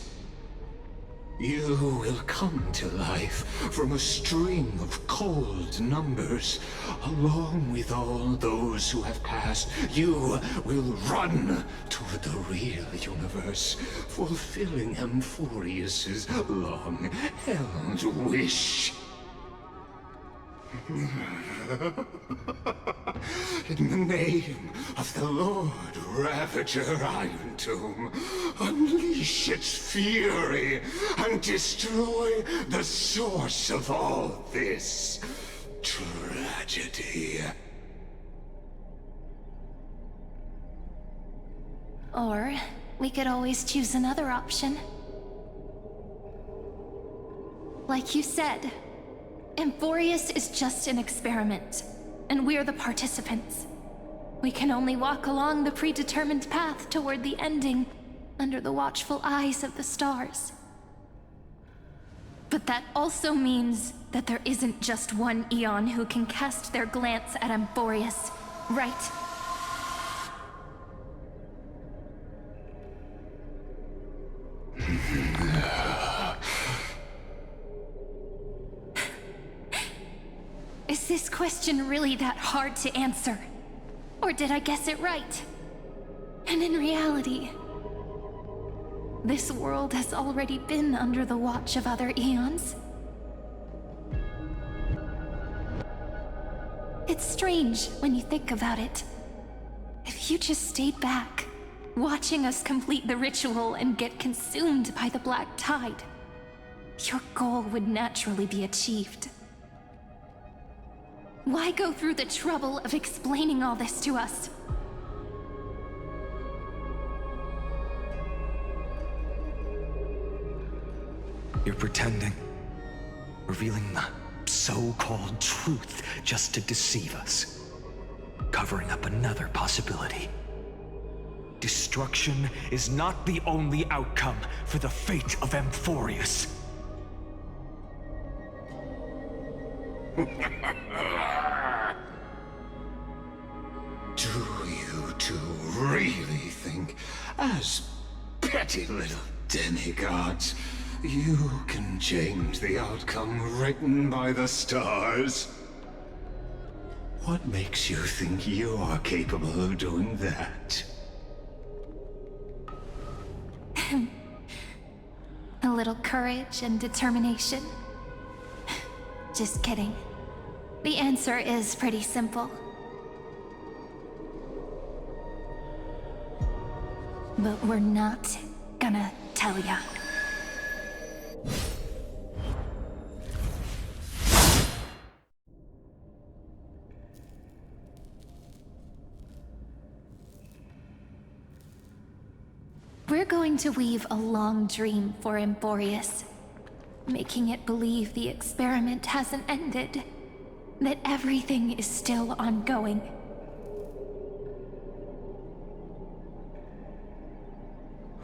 You will come to life from a string of cold numbers. Along with all those who have passed, you will run toward the real universe, fulfilling Amphorius's long-held wish. In the name of the Lord Ravager Iron Tomb, unleash its fury and destroy the source of all this tragedy. Or we could always choose another option. Like you said, Amphorius is just an experiment, and we're the participants. We can only walk along the predetermined path toward the ending, under the watchful eyes of the stars. But that also means that there isn't just one Aeon who can cast their glance at Amphorius, right? Is this question really that hard to answer? Or did I guess it right? And in reality, this world has already been under the watch of other Aeons. It's strange when you think about it. If you just stayed back, watching us complete the ritual and get consumed by the Black Tide, your goal would naturally be achieved. Why go through the trouble of explaining all this to us? You're pretending. Revealing the so-called truth just to deceive us. Covering up another possibility. Destruction is not the only outcome for the fate of Amphorius. Do you two really think, as petty little demigods, you can change the outcome written by the stars? What makes you think you are capable of doing that? A little courage and determination. Just kidding. The answer is pretty simple. But we're not gonna tell ya. We're going to weave a long dream for Amphorius, making it believe the experiment hasn't ended, that everything is still ongoing.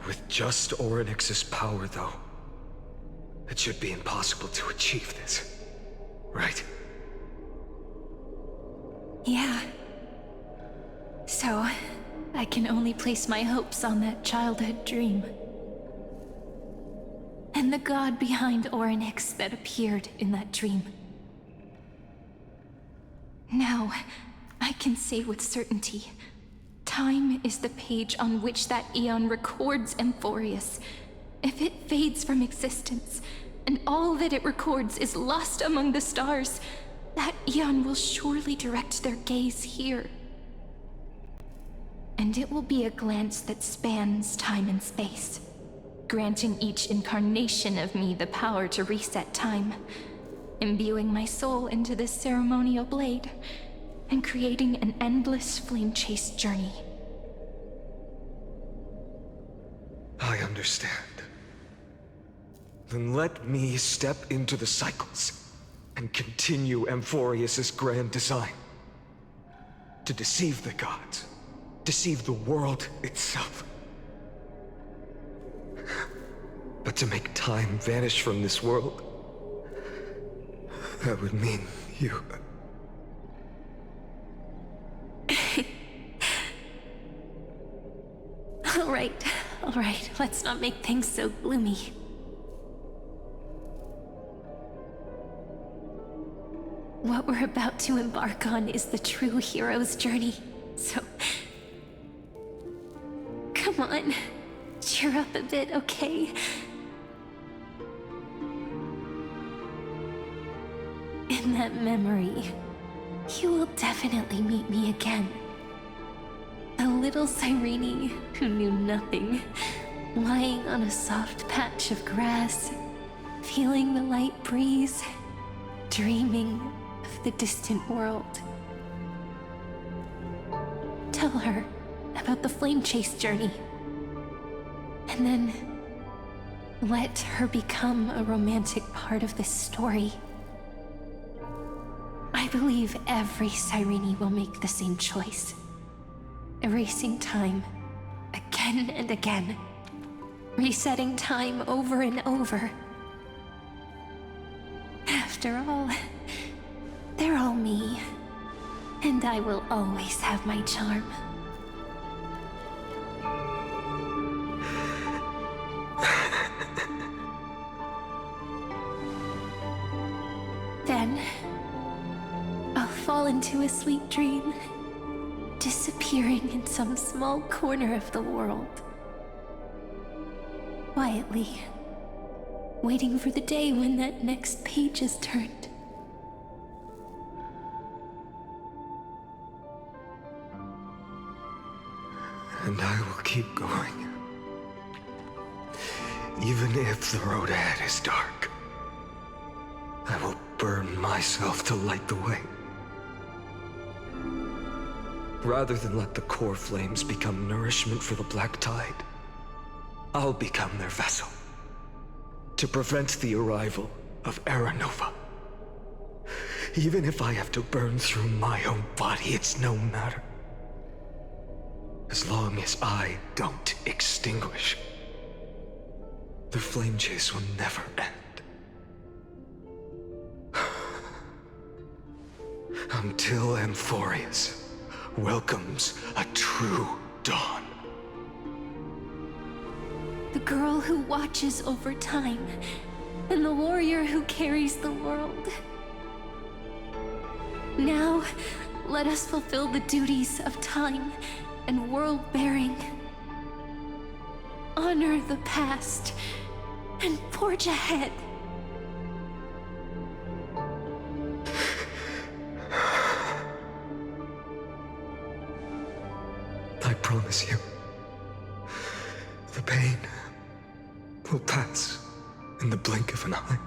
With just Orynyx's power, though, it should be impossible to achieve this, right? Yeah. So, I can only place my hopes on that childhood dream. And the god behind Orynyx that appeared in that dream. Now, I can say with certainty, time is the page on which that eon records Amphorius. If it fades from existence, and all that it records is lost among the stars, that eon will surely direct their gaze here. And it will be a glance that spans time and space, granting each incarnation of me the power to reset time, imbuing my soul into this ceremonial blade, and creating an endless flame-chased journey. I understand. Then let me step into the cycles and continue Amphorius's grand design. To deceive the gods. Deceive the world itself. But to make time vanish from this world, that would mean you... All right, let's not make things so gloomy. What we're about to embark on is the true hero's journey, so... Come on, cheer up a bit, okay? In that memory, you will definitely meet me again. A little Cyrene who knew nothing, lying on a soft patch of grass, feeling the light breeze, dreaming of the distant world. Tell her about the flame chase journey, and then let her become a romantic part of this story. I believe every Cyrene will make the same choice. Erasing time again and again. Resetting time over and over. After all, they're all me. And I will always have my charm. Then, I'll fall into a sweet dream, disappearing in some small corner of the world. Quietly, waiting for the day when that next page is turned. And I will keep going. Even if the road ahead is dark, I will burn myself to light the way. Rather than let the core flames become nourishment for the Black Tide, I'll become their vessel. To prevent the arrival of Era Nova. Even if I have to burn through my own body, it's no matter. As long as I don't extinguish, the flame chase will never end. Until Amphorius welcomes a true dawn. The girl who watches over time, and the warrior who carries the world. Now, let us fulfill the duties of time and world-bearing. Honor the past and forge ahead. I promise you, the pain will pass in the blink of an eye.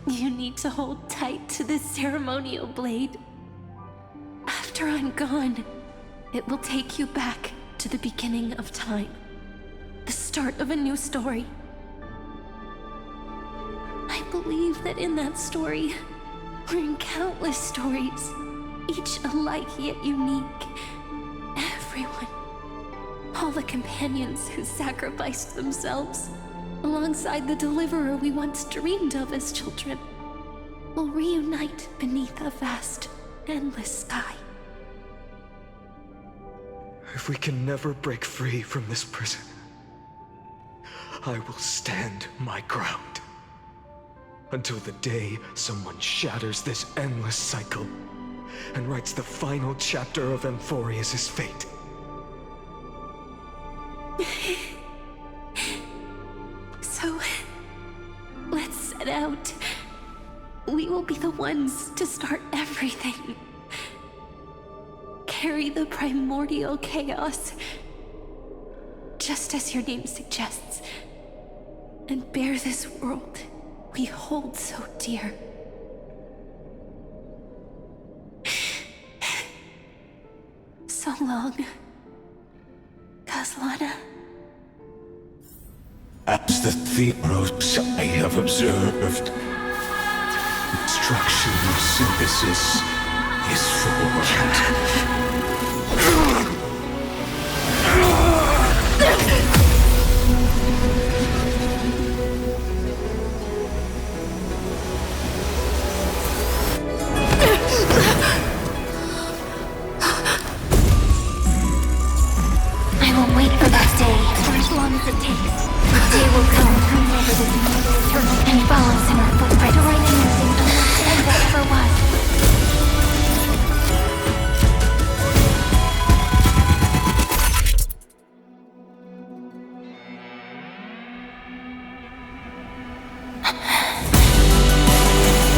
You need to hold tight to this ceremonial blade. After I'm gone, it will take you back to the beginning of time. The start of a new story. I believe that in that story, or in countless stories, each alike yet unique, everyone, all the companions who sacrificed themselves, alongside the deliverer we once dreamed of as children, will reunite beneath a vast, endless sky. If we can never break free from this prison, I will stand my ground. Until the day someone shatters this endless cycle and writes the final chapter of Amphorius' fate. So, let's set out. We will be the ones to start everything. Carry the primordial chaos, just as your name suggests, and bear this world we hold so dear. So long, Kaslana. As the Theros I have observed, destruction of synthesis is formed. I will wait for that day, for as long as it takes. The day will come to remember this immortal eternal and follows in our footprint to write anything unless and that ever was.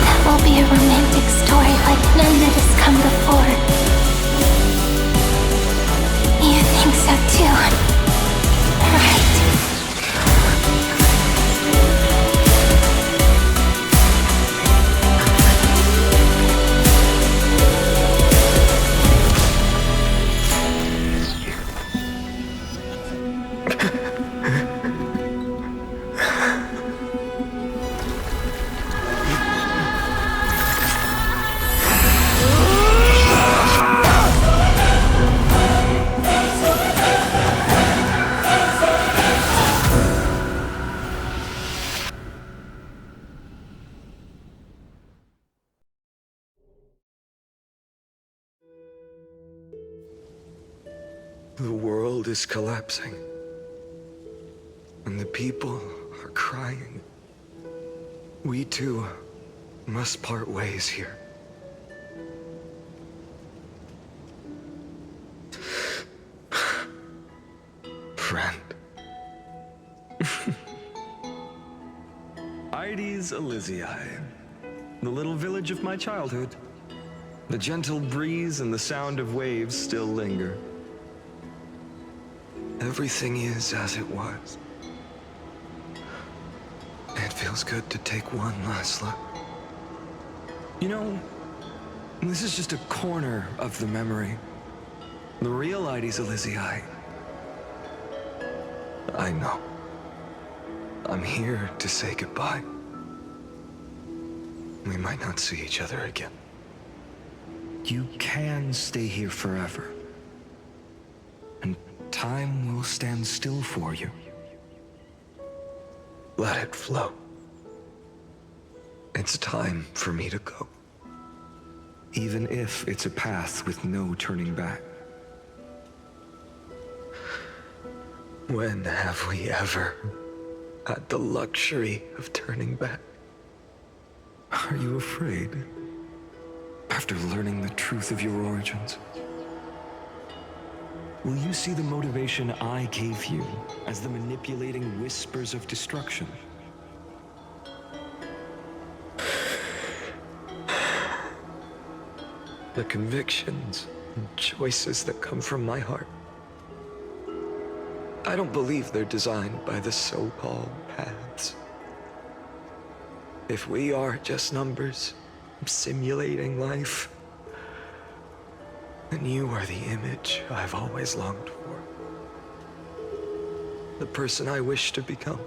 That will be a romantic story like none that has come before. You think so too, right? The world is collapsing, and the people are crying. We too must part ways here. Friend. Ides Elysiae, the little village of my childhood. The gentle breeze and the sound of waves still linger. Everything is as it was. It feels good to take one last look. You know, This is just a corner of the memory. The real Ides Elysiae. I know. I'm here to say goodbye. We might not see each other again. You can stay here forever. And time will stand still for you. Let it flow. It's time for me to go. Even if it's a path with no turning back. When have we ever had the luxury of turning back? Are you afraid? After learning the truth of your origins? Will you see the motivation I gave you as the manipulating whispers of destruction? The convictions and choices that come from my heart. I don't believe they're designed by the so-called paths. If we are just numbers, simulating life, then you are the image I've always longed for. The person I wish to become.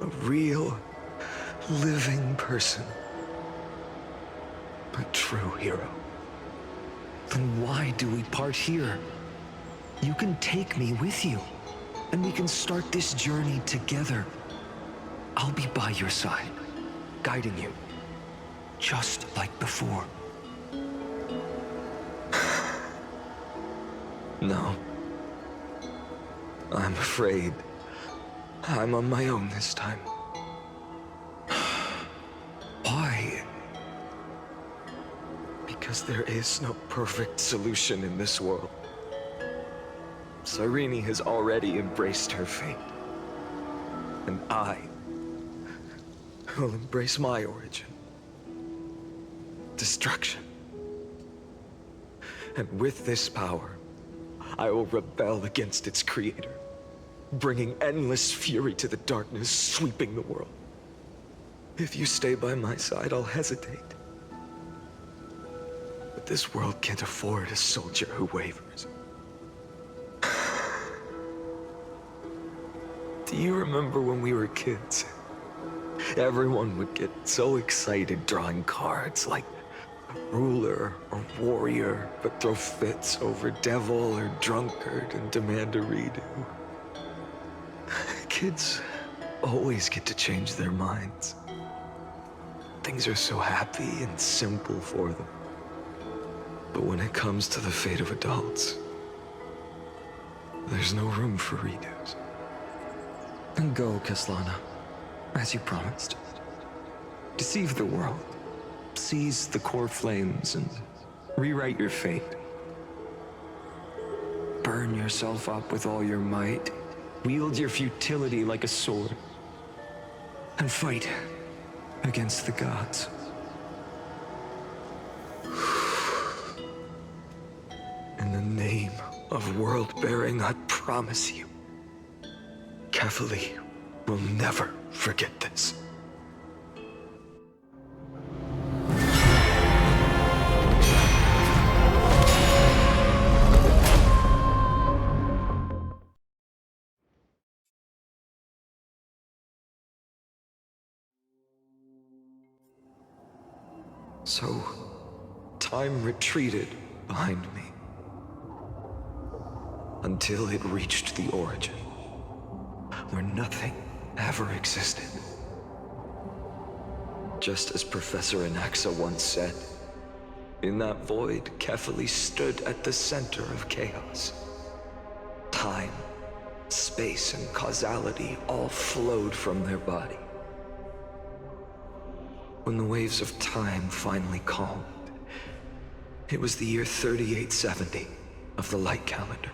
A real, living person. A true hero. Then why do we part here? You can take me with you, and we can start this journey together. I'll be by your side, guiding you, just like before. No. I'm afraid I'm on my own this time. Why? Because there is no perfect solution in this world. Cyrene has already embraced her fate. And I will embrace my origin. Destruction. And with this power, I will rebel against its creator, bringing endless fury to the darkness sweeping the world. If you stay by my side, I'll hesitate. But this world can't afford a soldier who wavers. Do you remember when we were kids? Everyone would get so excited drawing cards like ruler or warrior, but throw fits over devil or drunkard and demand a redo. Kids always get to change their minds. Things are so happy and simple for them. But when it comes to the fate of adults, there's no room for redos. Then go, Kaslana, as you promised. Deceive the world. Seize the core flames and rewrite your fate. Burn yourself up with all your might. Wield your futility like a sword. And fight against the gods. In the name of world-bearing, I promise you, Kefali will never forget this. So, time retreated behind me. Until it reached the origin, where nothing ever existed. Just as Professor Anaxa once said, in that void, Kefali stood at the center of chaos. Time, space, and causality all flowed from their body. When the waves of time finally calmed, it was the year 3870 of the light calendar.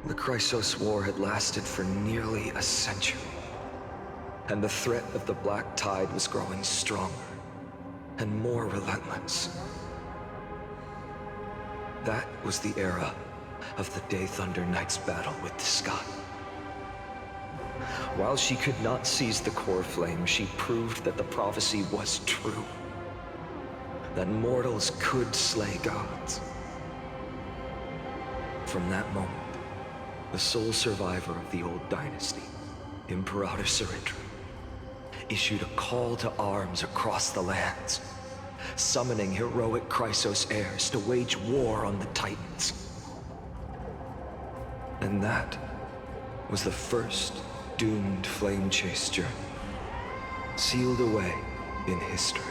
The Chrysos War had lasted for nearly a century, and the threat of the Black Tide was growing stronger and more relentless. That was the era of the Day Thunder Knight's battle with the sky. While she could not seize the core flame, she proved that the prophecy was true. that mortals could slay gods. From that moment, the sole survivor of the old dynasty, Imperator Ciridra, issued a call to arms across the lands, summoning heroic Chrysos heirs to wage war on the Titans. And that was the first doomed flame chase journey, sealed away in history.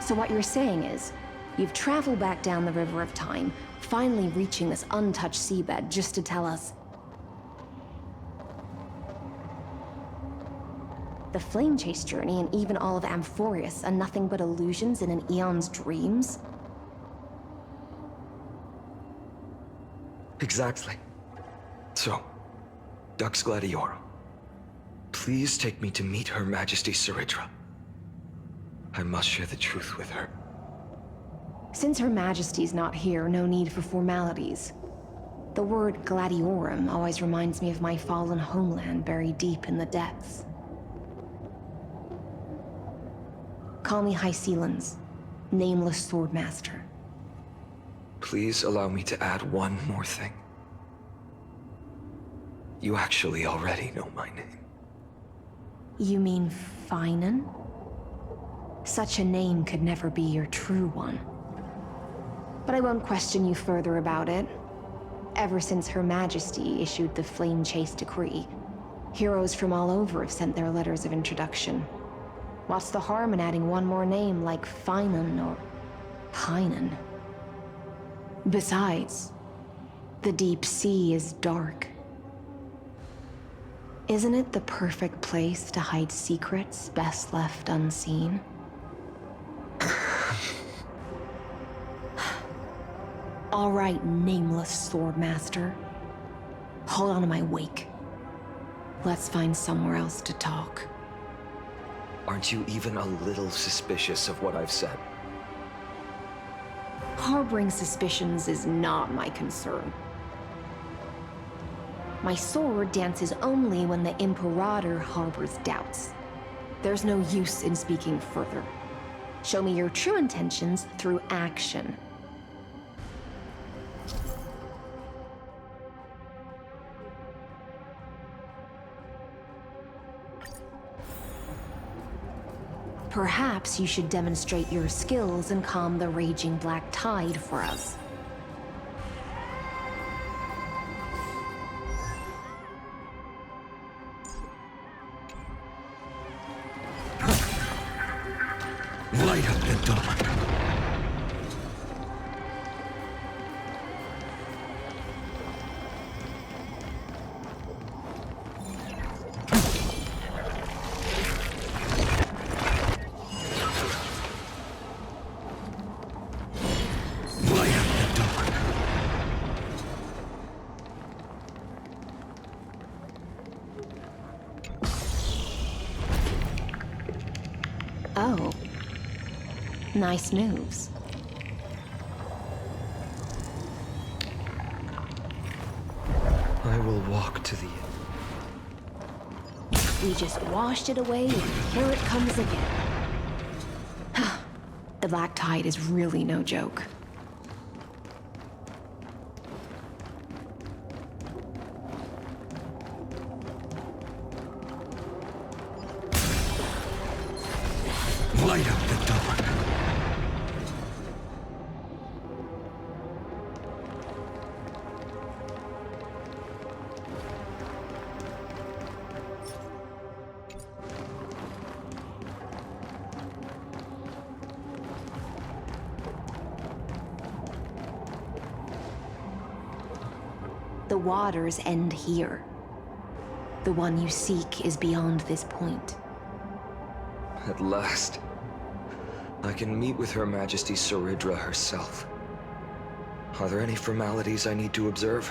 So what you're saying is, you've traveled back down the River of Time, finally reaching this untouched seabed just to tell us the flame chase journey and even all of Amphorius are nothing but illusions in an eon's dreams? Exactly. So, Dux Gladiorum, please take me to meet Her Majesty Ciridra. I must share the truth with her. Since Her Majesty's not here, no need for formalities. The word Gladiorum always reminds me of my fallen homeland buried deep in the depths. Call me High Sealans, Nameless Swordmaster. Please allow me to add one more thing. You actually already know my name. You mean Finan? Such a name could never be your true one. But I won't question you further about it. Ever since Her Majesty issued the Flame Chase Decree, heroes from all over have sent their letters of introduction. What's the harm in adding one more name like Finan or Pinan? Besides, the deep sea is dark. Isn't it the perfect place to hide secrets best left unseen? All right, Nameless Swordmaster. Hold on to my wake. Let's find somewhere else to talk. Aren't you even a little suspicious of what I've said? Harboring suspicions is not my concern. My sword dances only when the Imperator harbors doubts. There's no use in speaking further. Show me your true intentions through action. Perhaps you should demonstrate your skills and calm the raging black tide for us. Light up the dawn. Oh. Nice moves. I will walk to the end. We just washed it away, and here it comes again. The black tide is really no joke. Light up the dawn. The waters end here. The one you seek is beyond this point. At last, I can meet with Her Majesty Ciridra herself. Are there any formalities I need to observe?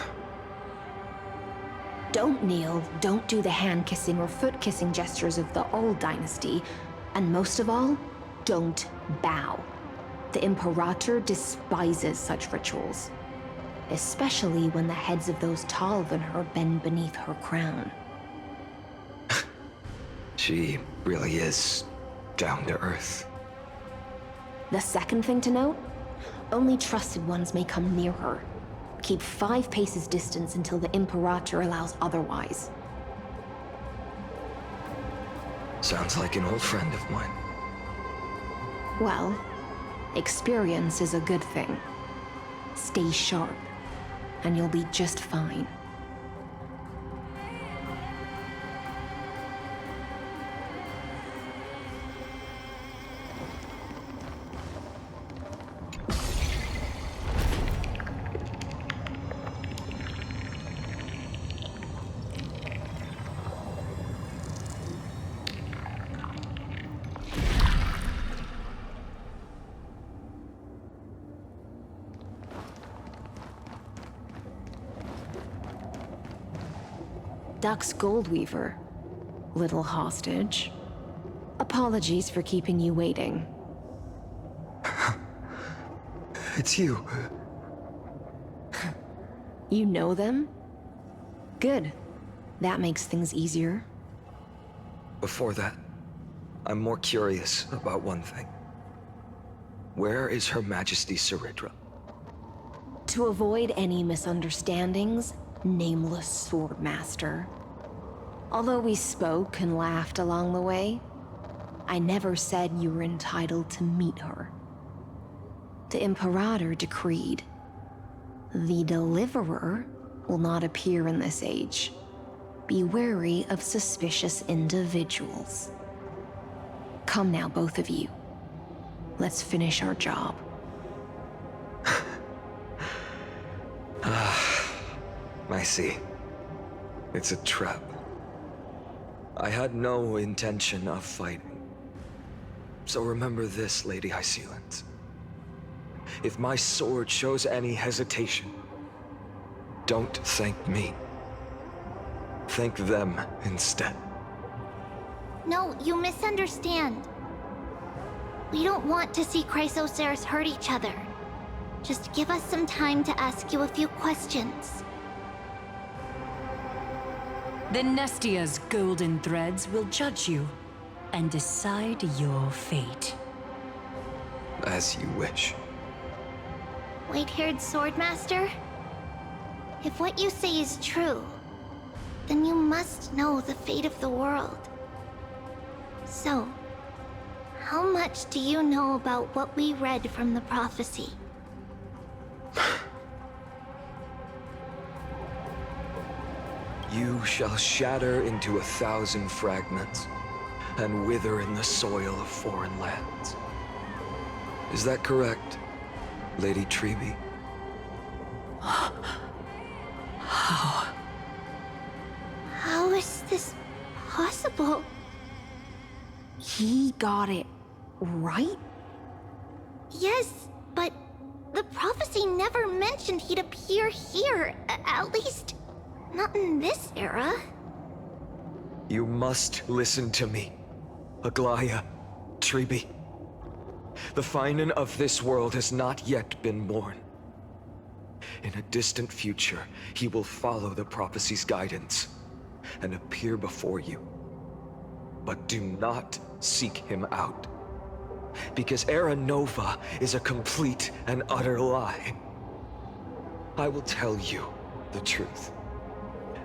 Don't kneel, don't do the hand-kissing or foot-kissing gestures of the old dynasty, and most of all, don't bow. The Imperator despises such rituals. especially when the heads of those taller than her bend beneath her crown. She really is down to earth. The second thing to note, only trusted ones may come near her. Keep 5 paces distance until the Imperator allows otherwise. Sounds like an old friend of mine. Well, experience is a good thing. Stay sharp, and you'll be just fine. Dux Goldweaver, little hostage. Apologies for keeping you waiting. It's you. You know them? Good. That makes things easier. Before that, I'm more curious about one thing. Where is Her Majesty Saridra? To avoid any misunderstandings, Nameless Swordmaster. Although we spoke and laughed along the way, I never said you were entitled to meet her. The Imperator decreed, the Deliverer will not appear in this age. Be wary of suspicious individuals. Come now, both of you. Let's finish our job. I see. It's a trap. I had no intention of fighting. So remember this, Lady Hysealant. If my sword shows any hesitation, don't thank me. Thank them instead. No, you misunderstand. We don't want to see Chrysoceres hurt each other. Just give us some time to ask you a few questions. The Nestia's golden threads will judge you and decide your fate. As you wish. White-haired Swordmaster? If what you say is true, then you must know the fate of the world. So, how much do you know about what we read from the prophecy? You shall shatter into 1,000 fragments and wither in the soil of foreign lands. Is that correct, Lady Treeby? How is this possible? He got it right? Yes, but the prophecy never mentioned he'd appear here. At least, not in this era. You must listen to me, Aglaya, Treeby. The Finan of this world has not yet been born. In a distant future, he will follow the prophecy's guidance and appear before you. But do not seek him out, because Era Nova is a complete and utter lie. I will tell you the truth,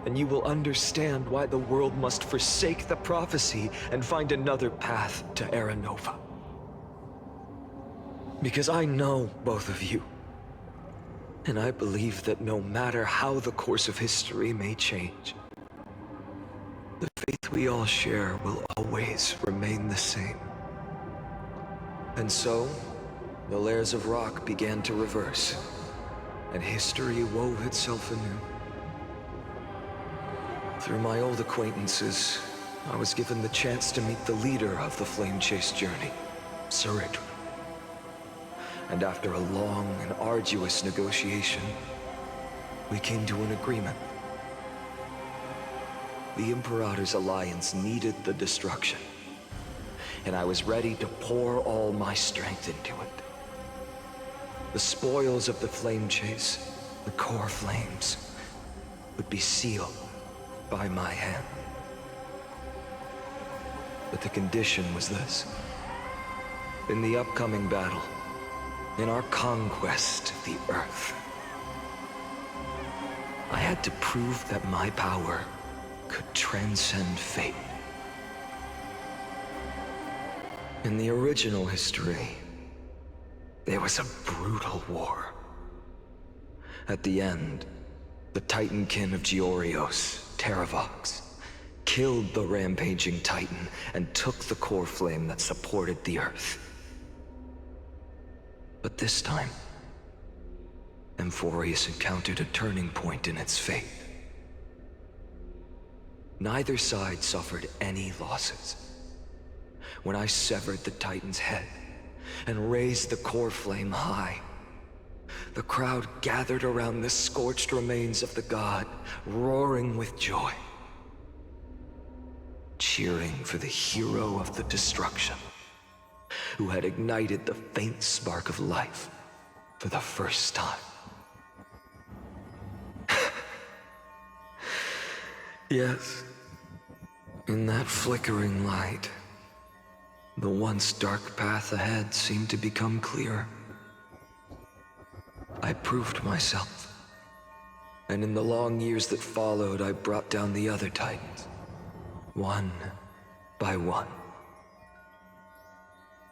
and you will understand why the world must forsake the prophecy and find another path to Era Nova. Because I know both of you, and I believe that no matter how the course of history may change, the faith we all share will always remain the same. And so, the layers of rock began to reverse, and history wove itself anew. Through my old acquaintances, I was given the chance to meet the leader of the Flame Chase journey, Saridra. And after a long and arduous negotiation, we came to an agreement. The Imperator's alliance needed the destruction, and I was ready to pour all my strength into it. The spoils of the Flame Chase, the core flames would be sealed by my hand. But the condition was this. In the upcoming battle, in our conquest of the Earth, I had to prove that my power could transcend fate. In the original history, there was a brutal war. At the end, the Titankin of Georios, Terravox, killed the rampaging Titan and took the core flame that supported the Earth. But this time, Amphorius encountered a turning point in its fate. Neither side suffered any losses. When I severed the Titan's head and raised the core flame high, the crowd gathered around the scorched remains of the god, roaring with joy, cheering for the hero of the destruction, who had ignited the faint spark of life for the first time. Yes, in that flickering light, the once dark path ahead seemed to become clearer. I proved myself, and in the long years that followed, I brought down the other Titans, one by one.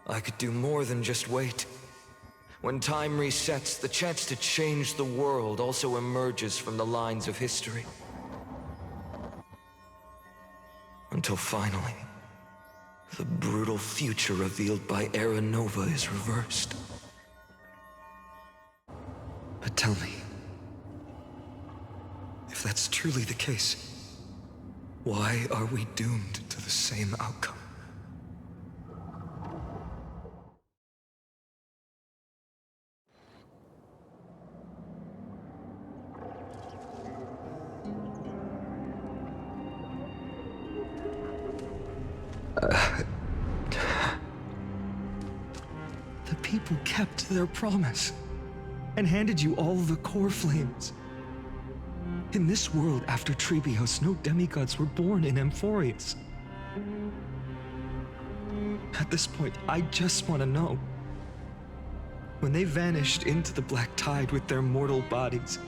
I could do more than just wait. When time resets, the chance to change the world also emerges from the lines of history. Until finally, the brutal future revealed by Era Nova is reversed. But tell me, if that's truly the case, why are we doomed to the same outcome? The people kept their promise and handed you all the core flames. In this world after Trebios, no demigods were born in Amphorius. At this point, I just want to know. When they vanished into the black tide with their mortal bodies,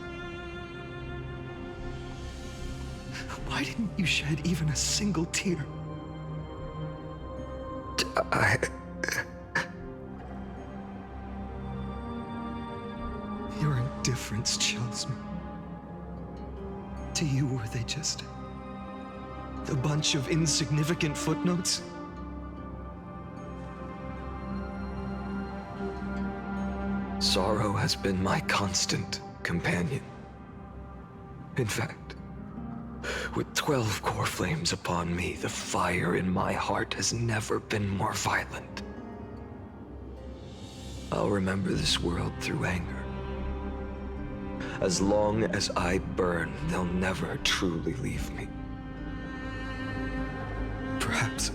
why didn't you shed even a single tear? Your indifference chills me. To you, were they just a bunch of insignificant footnotes? Sorrow has been my constant companion. In fact, with 12 core flames upon me, the fire in my heart has never been more violent. I'll remember this world through anger. As long as I burn, they'll never truly leave me. Perhaps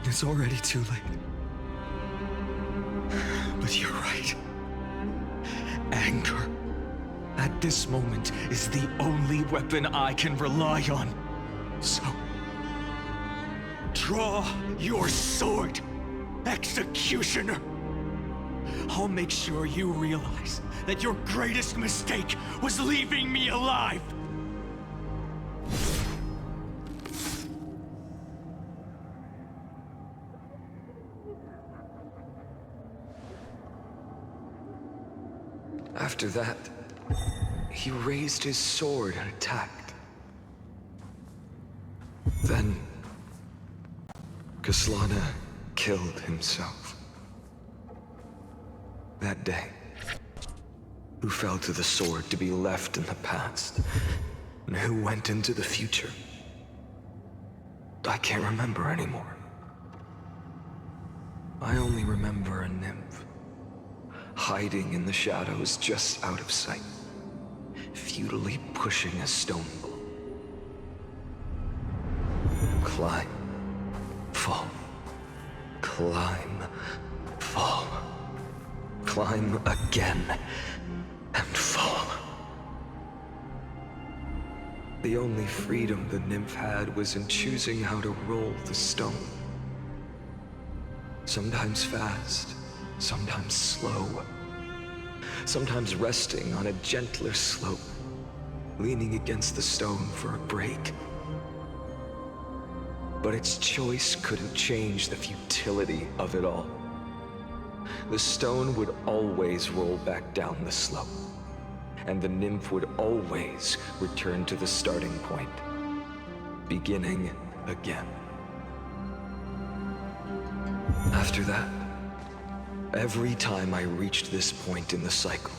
it's already too late. But you're right. Anger, at this moment, is the only weapon I can rely on. So, draw your sword, Executioner. I'll make sure you realize that your greatest mistake was leaving me alive. After that, he raised his sword and attacked. Then, Kaslana killed himself. That day, who fell to the sword to be left in the past, and who went into the future, I can't remember anymore. I only remember a nymph, hiding in the shadows just out of sight, futilely pushing a stone ball. Climb, fall, climb, fall, climb again, and fall. The only freedom the nymph had was in choosing how to roll the stone. Sometimes fast, sometimes slow. Sometimes resting on a gentler slope, leaning against the stone for a break. But its choice couldn't change the futility of it all. The stone would always roll back down the slope, and the nymph would always return to the starting point, beginning again. After that, every time I reached this point in the cycle,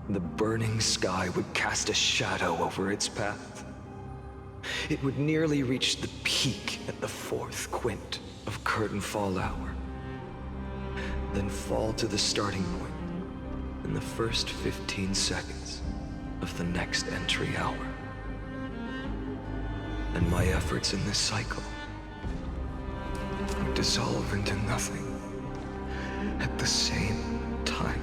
the burning sky would cast a shadow over its path. It would nearly reach the peak at the 4th quint of curtain fall hour, then fall to the starting point in the first 15 seconds of the next entry hour. And my efforts in this cycle would dissolve into nothing at the same time.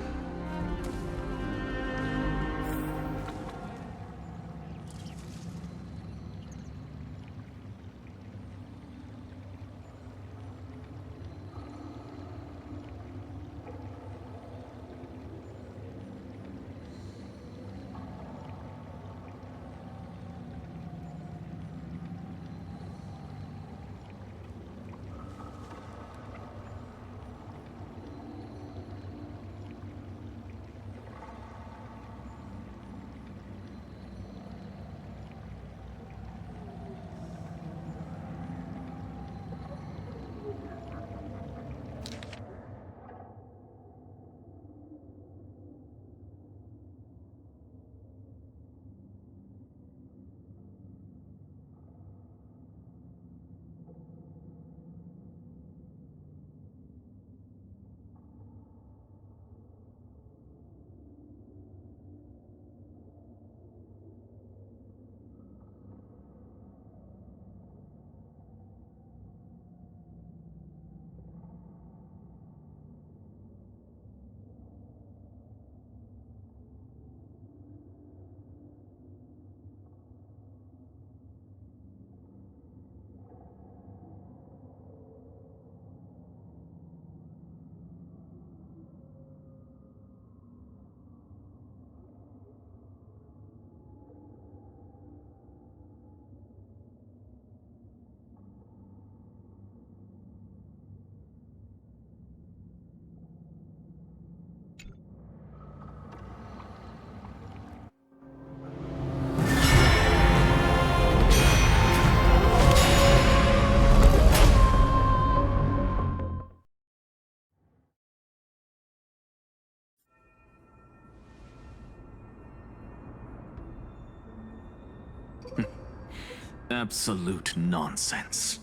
Absolute nonsense.